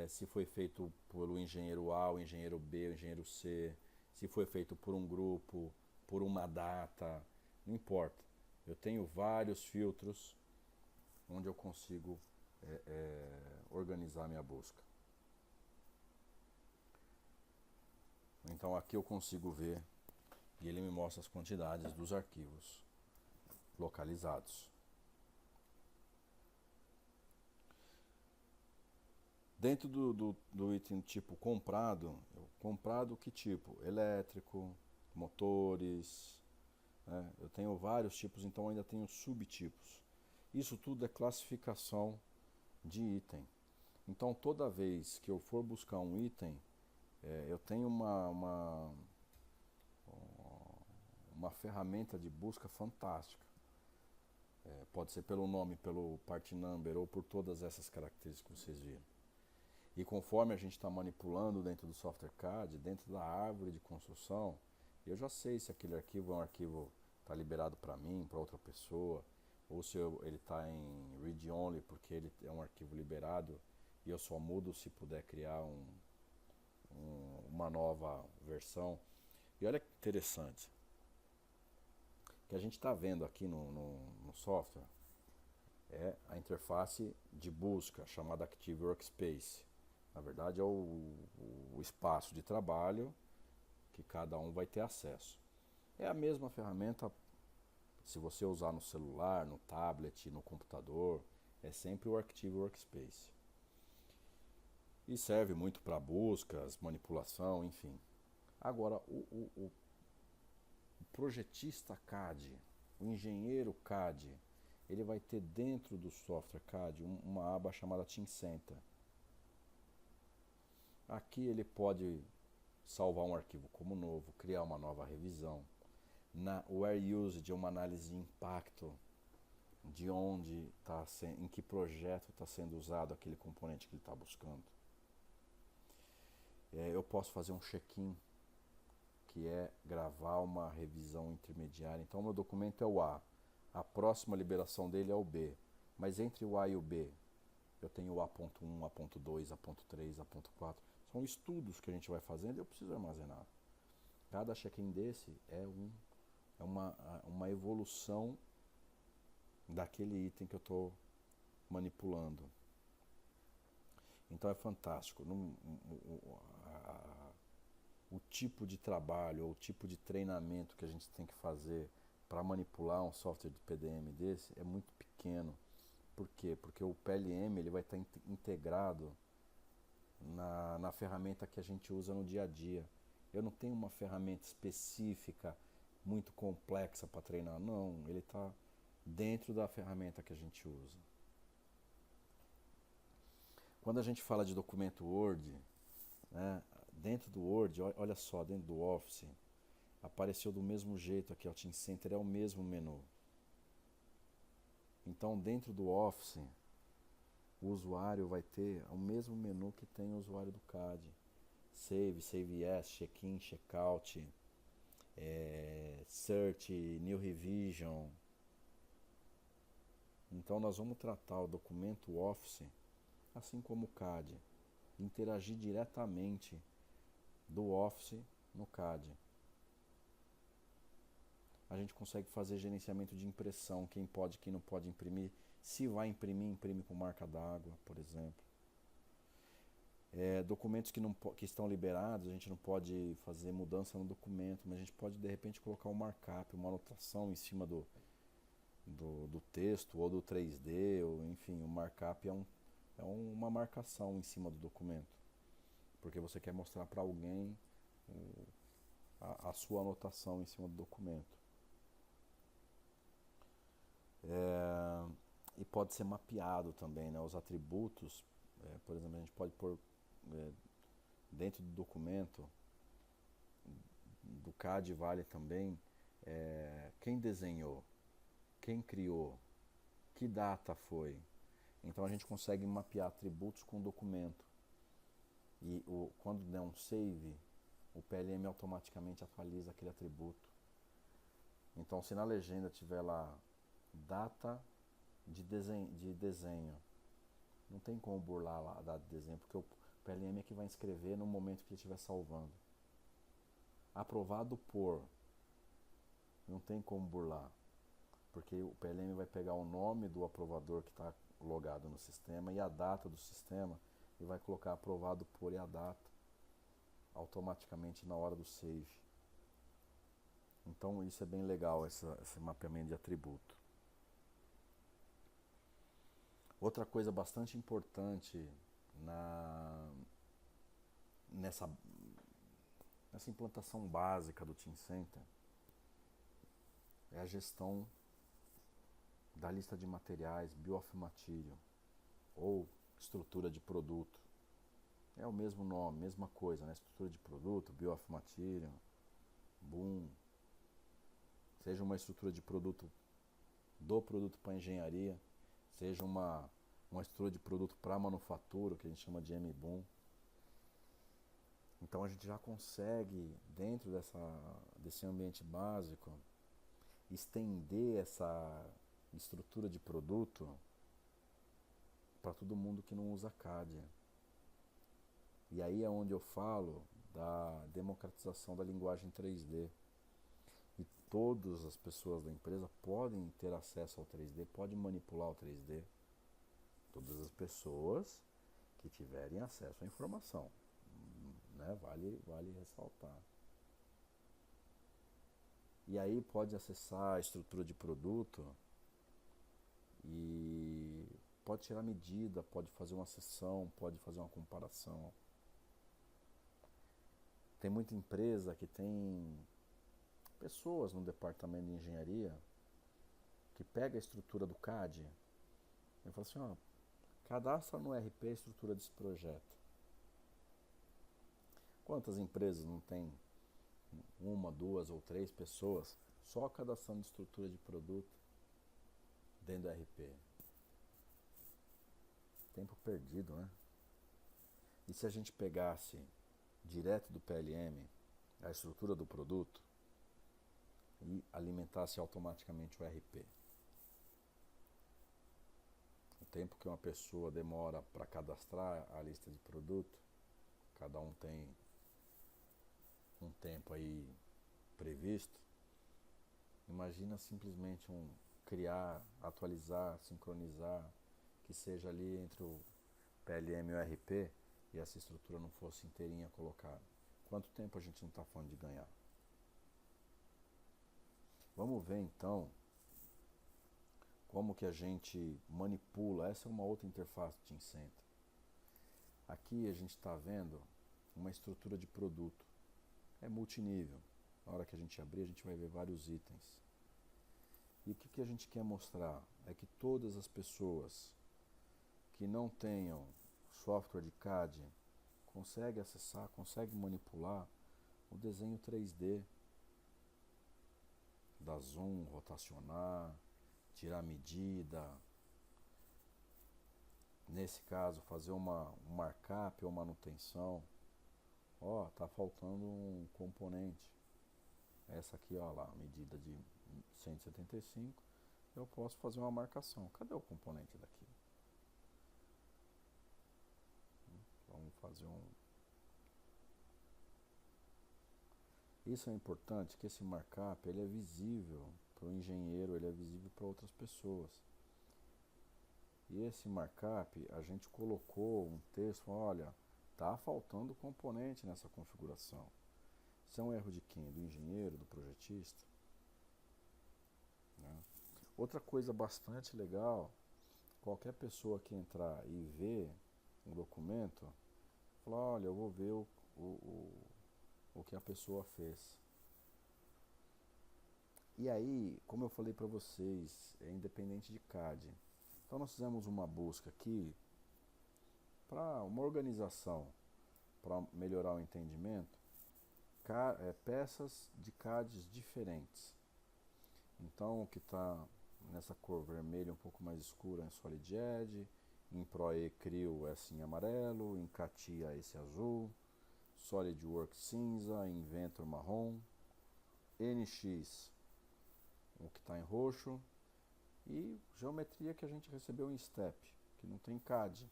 se foi feito pelo engenheiro A, o engenheiro B, o engenheiro C, se foi feito por um grupo, por uma data, não importa. Eu tenho vários filtros onde eu consigo organizar minha busca. Então aqui eu consigo ver e ele me mostra as quantidades dos arquivos localizados. Dentro do item tipo comprado, comprado que tipo? Elétrico, motores, né? Eu tenho vários tipos, então ainda tenho subtipos. Isso tudo é classificação de item. Então toda vez que eu for buscar um item, eu tenho uma ferramenta de busca fantástica. Pode ser pelo nome, pelo part number ou por todas essas características que vocês viram. E conforme a gente está manipulando dentro do software CAD, dentro da árvore de construção, eu já sei se aquele arquivo é um arquivo está liberado para mim, para outra pessoa, ou se ele está em read only porque ele é um arquivo liberado e eu só mudo se puder criar uma nova versão. E olha que interessante, que a gente está vendo aqui no software é a interface de busca chamada Active Workspace. Na verdade é o espaço de trabalho que cada um vai ter acesso. É a mesma ferramenta se você usar no celular, no tablet, no computador, é sempre o Active Workspace. E serve muito para buscas, manipulação, enfim. Agora, o projetista CAD, o engenheiro CAD, ele vai ter dentro do software CAD uma aba chamada Teamcenter. Aqui ele pode salvar um arquivo como novo, criar uma nova revisão. Na Where Used, uma análise de impacto de onde em que projeto está sendo usado aquele componente que ele está buscando. Eu posso fazer um check-in, que é gravar uma revisão intermediária. Então, meu documento é o A, a próxima liberação dele é o B, mas entre o A e o B, eu tenho o A.1, A.2, A.3, A.4. São estudos que a gente vai fazendo e eu preciso armazenar. Cada check-in desse é uma evolução daquele item que eu estou manipulando. Então é fantástico. O tipo de trabalho ou o tipo de treinamento que a gente tem que fazer para manipular um software de PDM desse é muito pequeno. Por quê? Porque o PLM ele vai estar integrado na ferramenta que a gente usa no dia a dia. Eu não tenho uma ferramenta específica, muito complexa para treinar. Não, ele está dentro da ferramenta que a gente usa. Quando a gente fala de documento Word, né, dentro do Word, olha só, dentro do Office, apareceu do mesmo jeito aqui, o Team Center é o mesmo menu. Então, dentro do Office, o usuário vai ter o mesmo menu que tem o usuário do CAD. Save, Save Yes, Check-in, Check-out, Search, New Revision. Então, nós vamos tratar o documento Office, assim como o CAD, interagir diretamente do Office no CAD. A gente consegue fazer gerenciamento de impressão, quem pode, quem não pode imprimir. Se vai imprimir, imprime com marca d'água, por exemplo. Documentos que estão liberados, a gente não pode fazer mudança no documento, mas a gente pode de repente colocar um markup, uma anotação em cima do texto ou do 3D, ou enfim, o markup é uma marcação em cima do documento, porque você quer mostrar para alguém a sua anotação em cima do documento. E pode ser mapeado também, né? Os atributos, por exemplo, a gente pode pôr dentro do documento, do CAD vale também, quem desenhou, quem criou, que data foi. Então a gente consegue mapear atributos com o documento. E quando der um save, o PLM automaticamente atualiza aquele atributo. Então se na legenda tiver lá data de desenho, não tem como burlar lá a data de desenho, porque o PLM é que vai inscrever no momento que ele estiver salvando. Aprovado por, não tem como burlar, porque o PLM vai pegar o nome do aprovador que está logado no sistema e a data do sistema e vai colocar aprovado por e a data automaticamente na hora do save. Então isso é bem legal, esse mapeamento de atributo. Outra coisa bastante importante nessa implantação básica do Team Center é a gestão da lista de materiais, Bill of Material, ou estrutura de produto. É o mesmo nome, mesma coisa, né? Estrutura de produto, Bill of Material, BOM. Seja uma estrutura de produto do produto para engenharia, seja uma estrutura de produto para manufatura, que a gente chama de MBOM. Então a gente já consegue, dentro desse ambiente básico, estender essa estrutura de produto para todo mundo que não usa CAD. E aí é onde eu falo da democratização da linguagem 3D. E todas as pessoas da empresa podem ter acesso ao 3D, podem manipular o 3D. Todas as pessoas que tiverem acesso à informação, né? Vale ressaltar. E aí pode acessar a estrutura de produto e pode tirar medida, pode fazer uma sessão, pode fazer uma comparação. Tem muita empresa que tem pessoas no departamento de engenharia que pega a estrutura do CAD e fala assim, ó, cadastra no RP a estrutura desse projeto. Quantas empresas não tem uma, duas ou três pessoas só cadastrando estrutura de produto dentro do RP? Tempo perdido, né? E se a gente pegasse direto do PLM a estrutura do produto e alimentasse automaticamente o RP? O tempo que uma pessoa demora para cadastrar a lista de produto, cada um tem um tempo aí previsto. Imagina simplesmente criar, atualizar, sincronizar, que seja ali entre o PLM e o RP, e essa estrutura não fosse inteirinha colocada. Quanto tempo a gente não está falando de ganhar? Vamos ver então como que a gente manipula. Essa é uma outra interface do Team Center. Aqui a gente está vendo uma estrutura de produto. É multinível. Na hora que a gente abrir, a gente vai ver vários itens. E o que a gente quer mostrar? É que todas as pessoas que não tenham software de CAD conseguem acessar, conseguem manipular o desenho 3D, dar zoom, rotacionar, tirar medida, nesse caso fazer um markup ou manutenção. Ó, tá faltando um componente. Essa aqui, ó lá, medida de 175, eu posso fazer uma marcação. Cadê o componente daqui? Vamos fazer um... Isso é importante, que esse markup ele é visível para o engenheiro, ele é visível para outras pessoas. E esse markup, a gente colocou um texto, olha, tá faltando componente nessa configuração. Isso é um erro de quem? Do engenheiro, do projetista? Né? Outra coisa bastante legal, qualquer pessoa que entrar e ver um documento, fala, olha, eu vou ver o que a pessoa fez. E aí, como eu falei para vocês, é independente de CAD. Então nós fizemos uma busca aqui para uma organização, para melhorar o entendimento, peças de CADs diferentes. Então o que está nessa cor vermelha um pouco mais escura é Solid Edge, em ProE Creo é assim amarelo, em CATIA esse azul, SolidWorks cinza, Inventor marrom, NX o que está em roxo e geometria que a gente recebeu em STEP, que não tem CAD,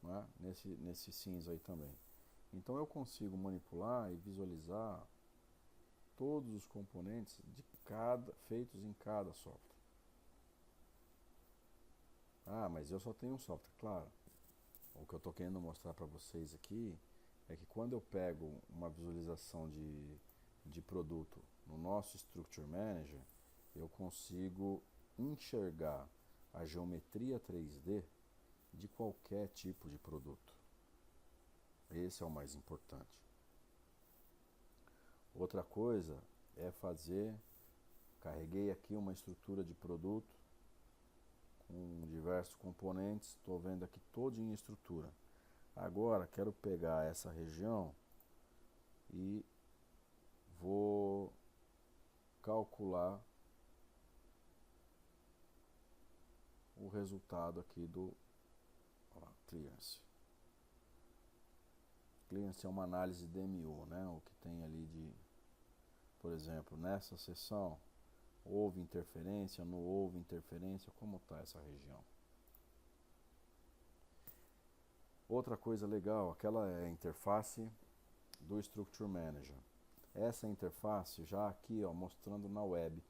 né? nesse cinza aí também. Então eu consigo manipular e visualizar todos os componentes feitos em cada software. Ah, mas eu só tenho um software, claro. O que eu estou querendo mostrar para vocês aqui é que quando eu pego uma visualização de produto no nosso Structure Manager, eu consigo enxergar a geometria 3D de qualquer tipo de produto. Esse é o mais importante. Outra coisa é carreguei aqui uma estrutura de produto com diversos componentes, estou vendo aqui todinha a estrutura. Agora quero pegar essa região e vou calcular o resultado aqui do clearance. Clearance é uma análise DMU, né? O que tem ali de, por exemplo, nessa seção, houve interferência, não houve interferência, como está essa região. Outra coisa legal, aquela é a interface do Structure Manager. Essa interface já aqui, ó, mostrando na web.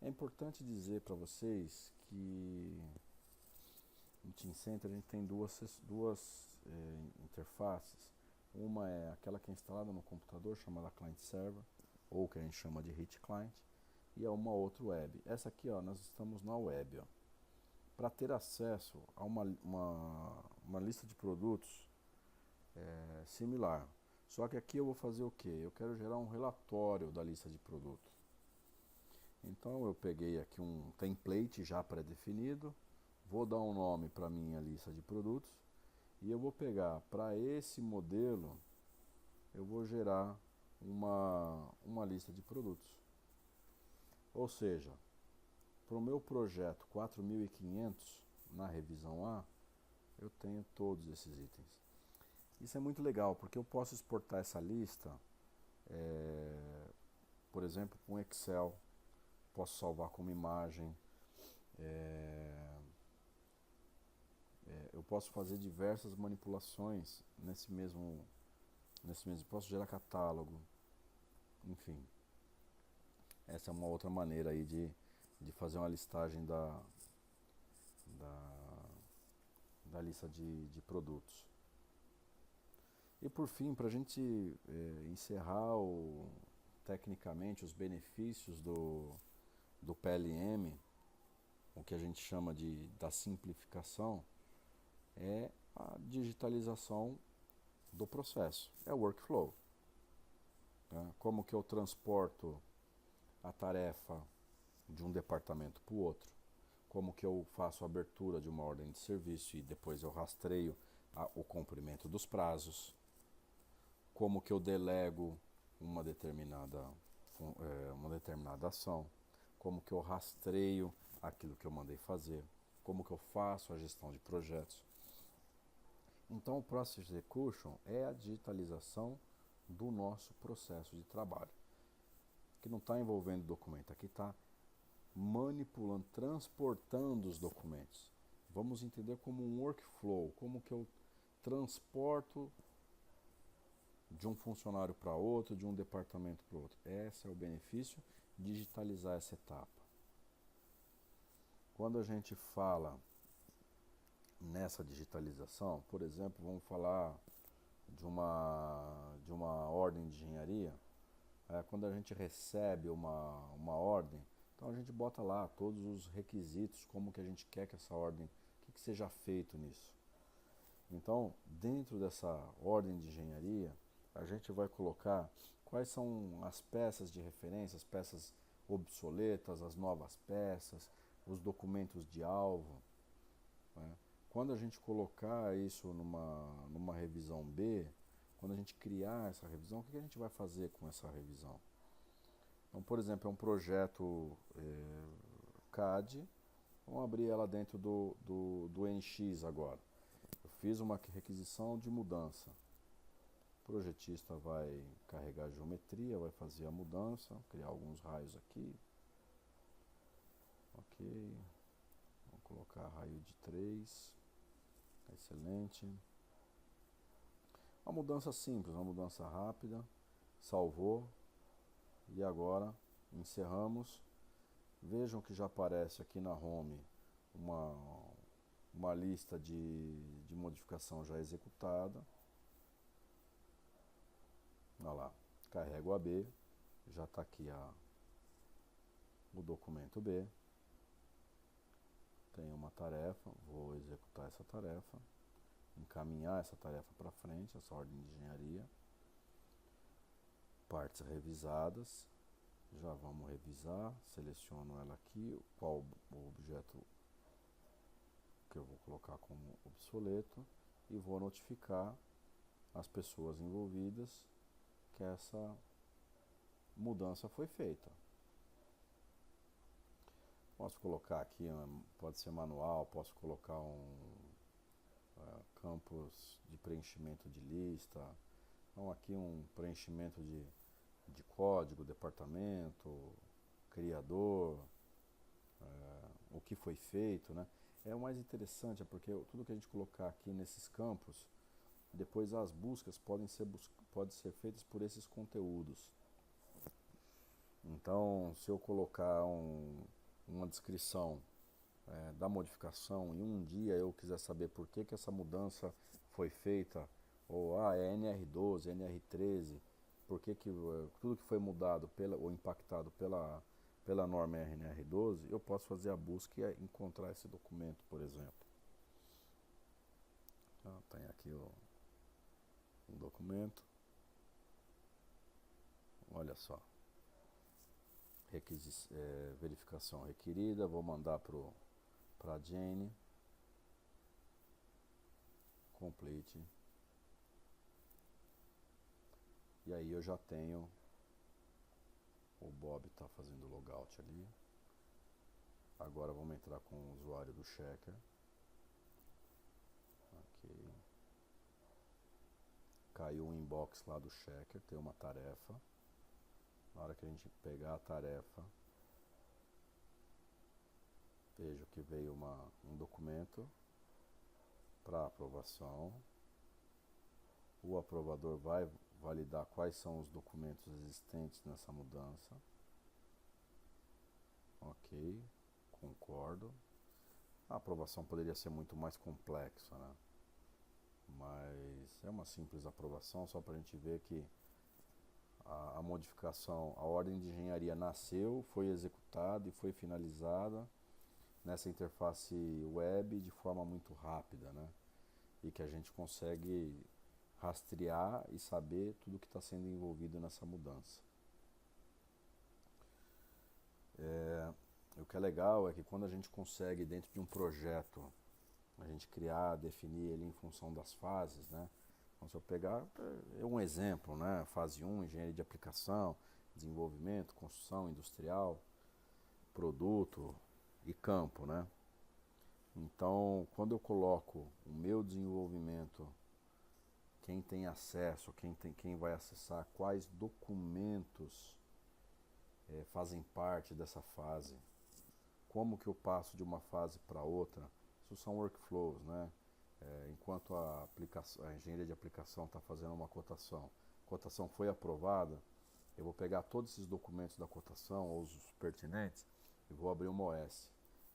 É importante dizer para vocês que no Teamcenter a gente tem duas interfaces. Uma é aquela que é instalada no computador, chamada Client Server, ou que a gente chama de Hit Client, e é uma outra web. Essa aqui, ó, nós estamos na web. Para ter acesso a uma lista de produtos similar. Só que aqui eu vou fazer o que? Eu quero gerar um relatório da lista de produtos. Então eu peguei aqui um template já pré-definido, vou dar um nome para minha lista de produtos e eu vou pegar para esse modelo, eu vou gerar uma lista de produtos. Ou seja, para o meu projeto 4500 na revisão A, eu tenho todos esses itens. Isso é muito legal, porque eu posso exportar essa lista, por exemplo, com Excel, posso salvar como imagem, eu posso fazer diversas manipulações nesse mesmo, posso gerar catálogo, enfim. Essa é uma outra maneira aí de fazer uma listagem da lista de produtos. E por fim, para a gente encerrar tecnicamente os benefícios do PLM, o que a gente chama da simplificação, é A digitalização do processo, é o workflow. Né? Como que eu transporto a tarefa de um departamento para o outro, como que eu faço a abertura de uma ordem de serviço e depois eu rastreio o cumprimento dos prazos, como que eu delego uma determinada ação, como que eu rastreio aquilo que eu mandei fazer, como que eu faço a gestão de projetos. Então, o Process Execution é a digitalização do nosso processo de trabalho, que não está envolvendo documento, aqui está manipulando, transportando os documentos. Vamos entender como um workflow, como que eu transporto de um funcionário para outro, de um departamento para outro. Esse é o benefício de digitalizar essa etapa. Quando a gente fala nessa digitalização, por exemplo, vamos falar de uma ordem de engenharia, quando a gente recebe uma ordem, então a gente bota lá todos os requisitos, como que a gente quer que essa ordem, o que seja feito nisso. Então, dentro dessa ordem de engenharia, a gente vai colocar quais são as peças de referência, as peças obsoletas, as novas peças, os documentos de alvo. Né? Quando a gente colocar isso numa revisão B, quando a gente criar essa revisão, o que a gente vai fazer com essa revisão? Então, por exemplo, é um projeto CAD, vamos abrir ela dentro do NX agora. Eu fiz uma requisição de mudança. O projetista vai carregar a geometria, vai fazer a mudança, criar alguns raios aqui. Ok. Vou colocar raio de 3. Excelente. Uma mudança simples, uma mudança rápida. Salvou. E agora encerramos. Vejam que já aparece aqui na home uma lista de modificação já executada. Olha lá, carrego a B, já está aqui o documento B. Tenho uma tarefa, vou executar essa tarefa, encaminhar essa tarefa para frente, essa ordem de engenharia. Partes revisadas, já vamos revisar, seleciono ela aqui, qual o objeto que eu vou colocar como obsoleto e vou notificar as pessoas envolvidas que essa mudança foi feita. Posso colocar aqui, pode ser manual, posso colocar campos de preenchimento de lista, então aqui um preenchimento de código, departamento, criador, o que foi feito, né? É o mais interessante, porque tudo que a gente colocar aqui nesses campos, depois as buscas podem ser feitas por esses conteúdos. Então, se eu colocar uma descrição da modificação e um dia eu quiser saber por que essa mudança foi feita, ou é NR12, NR13, por que tudo que foi mudado ou impactado pela norma NR12, eu posso fazer a busca e encontrar esse documento, por exemplo. Então, tem aqui um documento. Olha só. Verificação requerida, vou mandar para a Jane. Complete. E aí eu já tenho, o Bob está fazendo logout ali. Agora vamos entrar com o usuário do checker. Ok. Caiu um inbox lá do checker, tem uma tarefa. Na hora que a gente pegar a tarefa, vejo que veio um documento para aprovação. O aprovador vai validar quais são os documentos existentes nessa mudança. Ok, concordo. A aprovação poderia ser muito mais complexa, né? Mas é uma simples aprovação, só para a gente ver que a modificação, a ordem de engenharia nasceu, foi executada e foi finalizada nessa interface web de forma muito rápida, né? e que a gente consegue rastrear e saber tudo que está sendo envolvido nessa mudança. O que é legal é que quando a gente consegue, dentro de um projeto, a gente criar, definir ele em função das fases, né? Então, se eu pegar um exemplo, né? Fase 1, engenharia de aplicação, desenvolvimento, construção industrial, produto e campo, né? Então, quando eu coloco o meu desenvolvimento, quem tem acesso, quem vai acessar, quais documentos fazem parte dessa fase, como que eu passo de uma fase para outra, isso são workflows, né? Enquanto a engenharia de aplicação está fazendo uma cotação, a cotação foi aprovada, eu vou pegar todos esses documentos da cotação, ou os pertinentes, e vou abrir uma OS.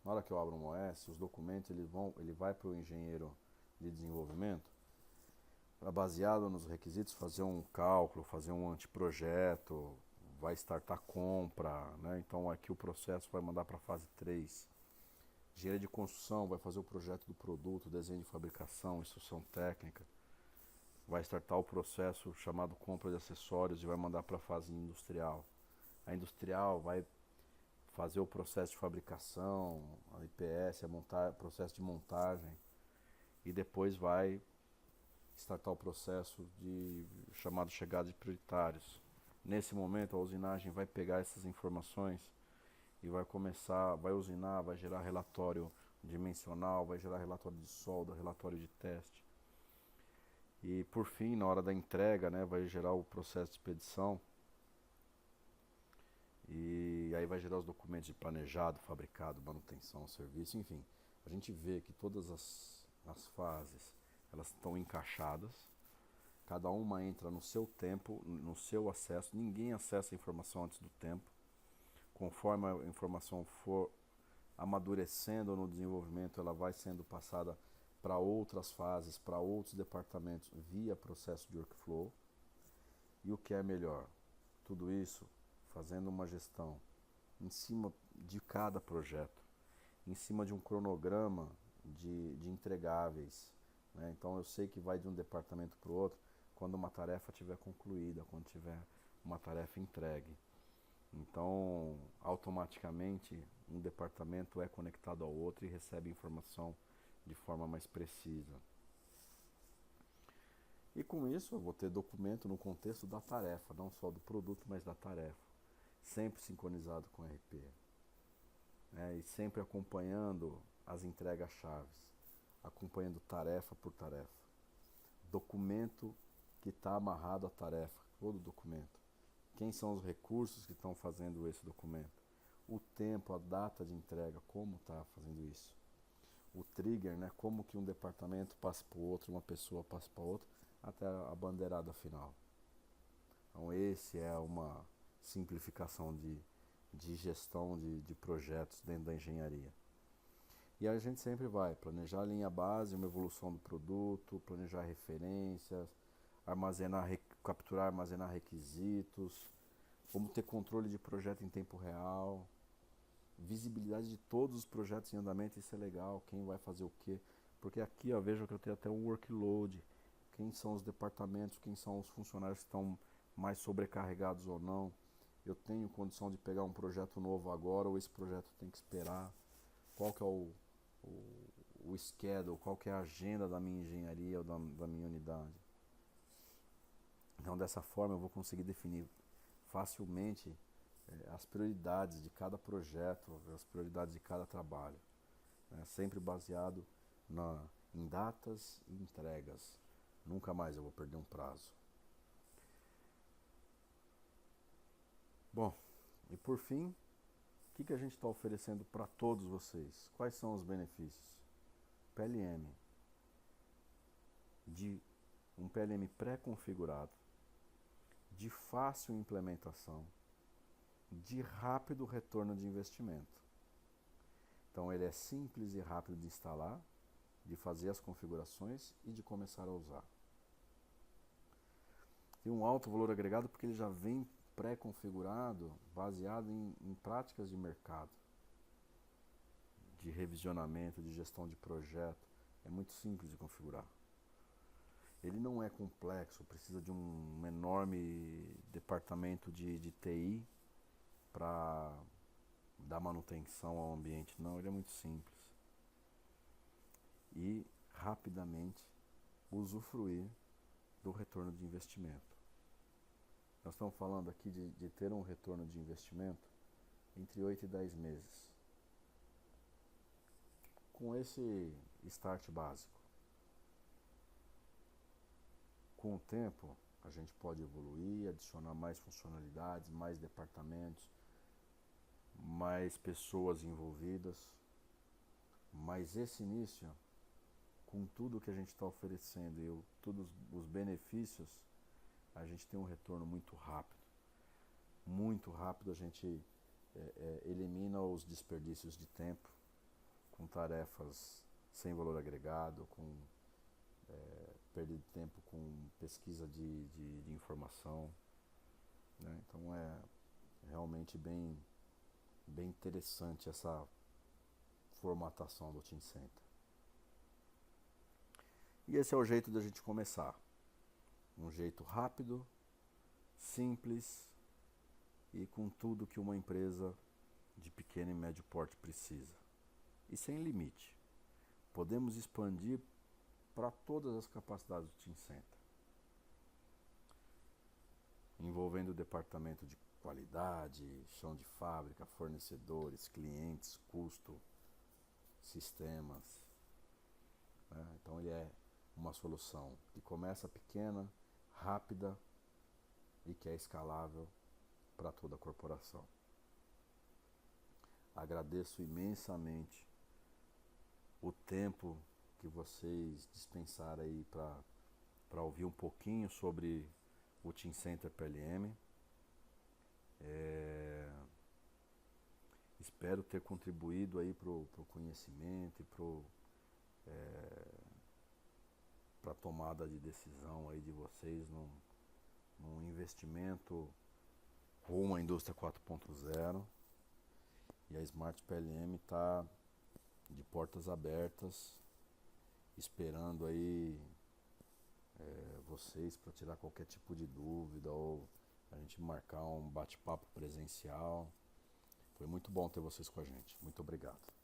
Na hora que eu abro uma OS, os documentos ele vai para o engenheiro de desenvolvimento, para, baseado nos requisitos, fazer um cálculo, fazer um anteprojeto, vai startar compra, né? Então aqui o processo vai mandar para a fase 3. Engenharia de construção vai fazer o projeto do produto, desenho de fabricação, instrução técnica, vai startar o processo chamado compra de acessórios e vai mandar para a fase industrial. A industrial vai fazer o processo de fabricação, a IPS, processo de montagem, e depois vai startar o processo chamado chegada de prioritários. Nesse momento a usinagem vai pegar essas informações e vai usinar, vai gerar relatório dimensional, vai gerar relatório de solda, relatório de teste. E por fim, na hora da entrega, né, vai gerar o processo de expedição. E aí vai gerar os documentos de planejado, fabricado, manutenção, serviço, enfim. A gente vê que todas as fases, elas estão encaixadas. Cada uma entra no seu tempo, no seu acesso. Ninguém acessa a informação antes do tempo. Conforme a informação for amadurecendo no desenvolvimento, ela vai sendo passada para outras fases, para outros departamentos via processo de workflow. E o que é melhor? Tudo isso fazendo uma gestão em cima de cada projeto, em cima de um cronograma de entregáveis, né? Então eu sei que vai de um departamento para o outro quando uma tarefa estiver concluída, quando tiver uma tarefa entregue. Então, automaticamente, um departamento é conectado ao outro e recebe informação de forma mais precisa. E com isso, eu vou ter documento no contexto da tarefa, não só do produto, mas da tarefa. Sempre sincronizado com o RP. E sempre acompanhando as entregas chaves, acompanhando tarefa por tarefa. Documento que está amarrado à tarefa, todo documento. Quem são os recursos que estão fazendo esse documento? O tempo, a data de entrega, como está fazendo isso? O trigger, né? Como que um departamento passa para o outro, uma pessoa passa para outra, até a bandeirada final. Então esse é uma simplificação de gestão de projetos dentro da engenharia. E a gente sempre vai planejar a linha base, uma evolução do produto, planejar referências, capturar, armazenar requisitos, como ter controle de projeto em tempo real, visibilidade de todos os projetos em andamento, isso é legal, quem vai fazer o quê, porque aqui eu vejo que eu tenho até um workload, quem são os departamentos, quem são os funcionários que estão mais sobrecarregados ou não, eu tenho condição de pegar um projeto novo agora ou esse projeto tem que esperar, qual que é o schedule, qual que é a agenda da minha engenharia ou da minha unidade. Então dessa forma eu vou conseguir definir facilmente as prioridades de cada projeto, as prioridades de cada trabalho, né? Sempre baseado em datas e entregas. Nunca mais eu vou perder um prazo. Bom, e por fim, o que a gente está oferecendo para todos vocês? Quais são os benefícios? PLM. Um PLM pré-configurado, de fácil implementação, de rápido retorno de investimento. Então ele é simples e rápido de instalar, de fazer as configurações e de começar a usar. Tem um alto valor agregado porque ele já vem pré-configurado, baseado em práticas de mercado, de revisionamento, de gestão de projeto. É muito simples de configurar. ele não é complexo, precisa de um enorme departamento de TI para dar manutenção ao ambiente. Não, ele é muito simples. E rapidamente usufruir do retorno de investimento. Nós estamos falando aqui de ter um retorno de investimento entre 8 e 10 meses. Com esse start básico. Com o tempo, a gente pode evoluir, adicionar mais funcionalidades, mais departamentos, mais pessoas envolvidas. Mas esse início, com tudo que a gente está oferecendo e todos os benefícios, a gente tem um retorno muito rápido. Muito rápido a gente elimina os desperdícios de tempo com tarefas sem valor agregado, com perda de tempo com pesquisa de informação. Né? Então é realmente bem interessante essa formatação do Team Center. E esse é o jeito da gente começar. Um jeito rápido, simples e com tudo que uma empresa de pequeno e médio porte precisa. E sem limite. Podemos expandir para todas as capacidades do Team Center. Envolvendo o departamento de qualidade, chão de fábrica, fornecedores, clientes, custo, sistemas. Né? Então ele é uma solução que começa pequena, rápida e que é escalável para toda a corporação. Agradeço imensamente o tempo que vocês dispensaram aí para ouvir um pouquinho sobre o Team Center PLM. Espero ter contribuído aí para o conhecimento e para a tomada de decisão aí de vocês num investimento rumo à indústria 4.0. E a Smart PLM está de portas abertas, esperando aí vocês para tirar qualquer tipo de dúvida ou a gente marcar um bate-papo presencial. Foi muito bom ter vocês com a gente. Muito obrigado.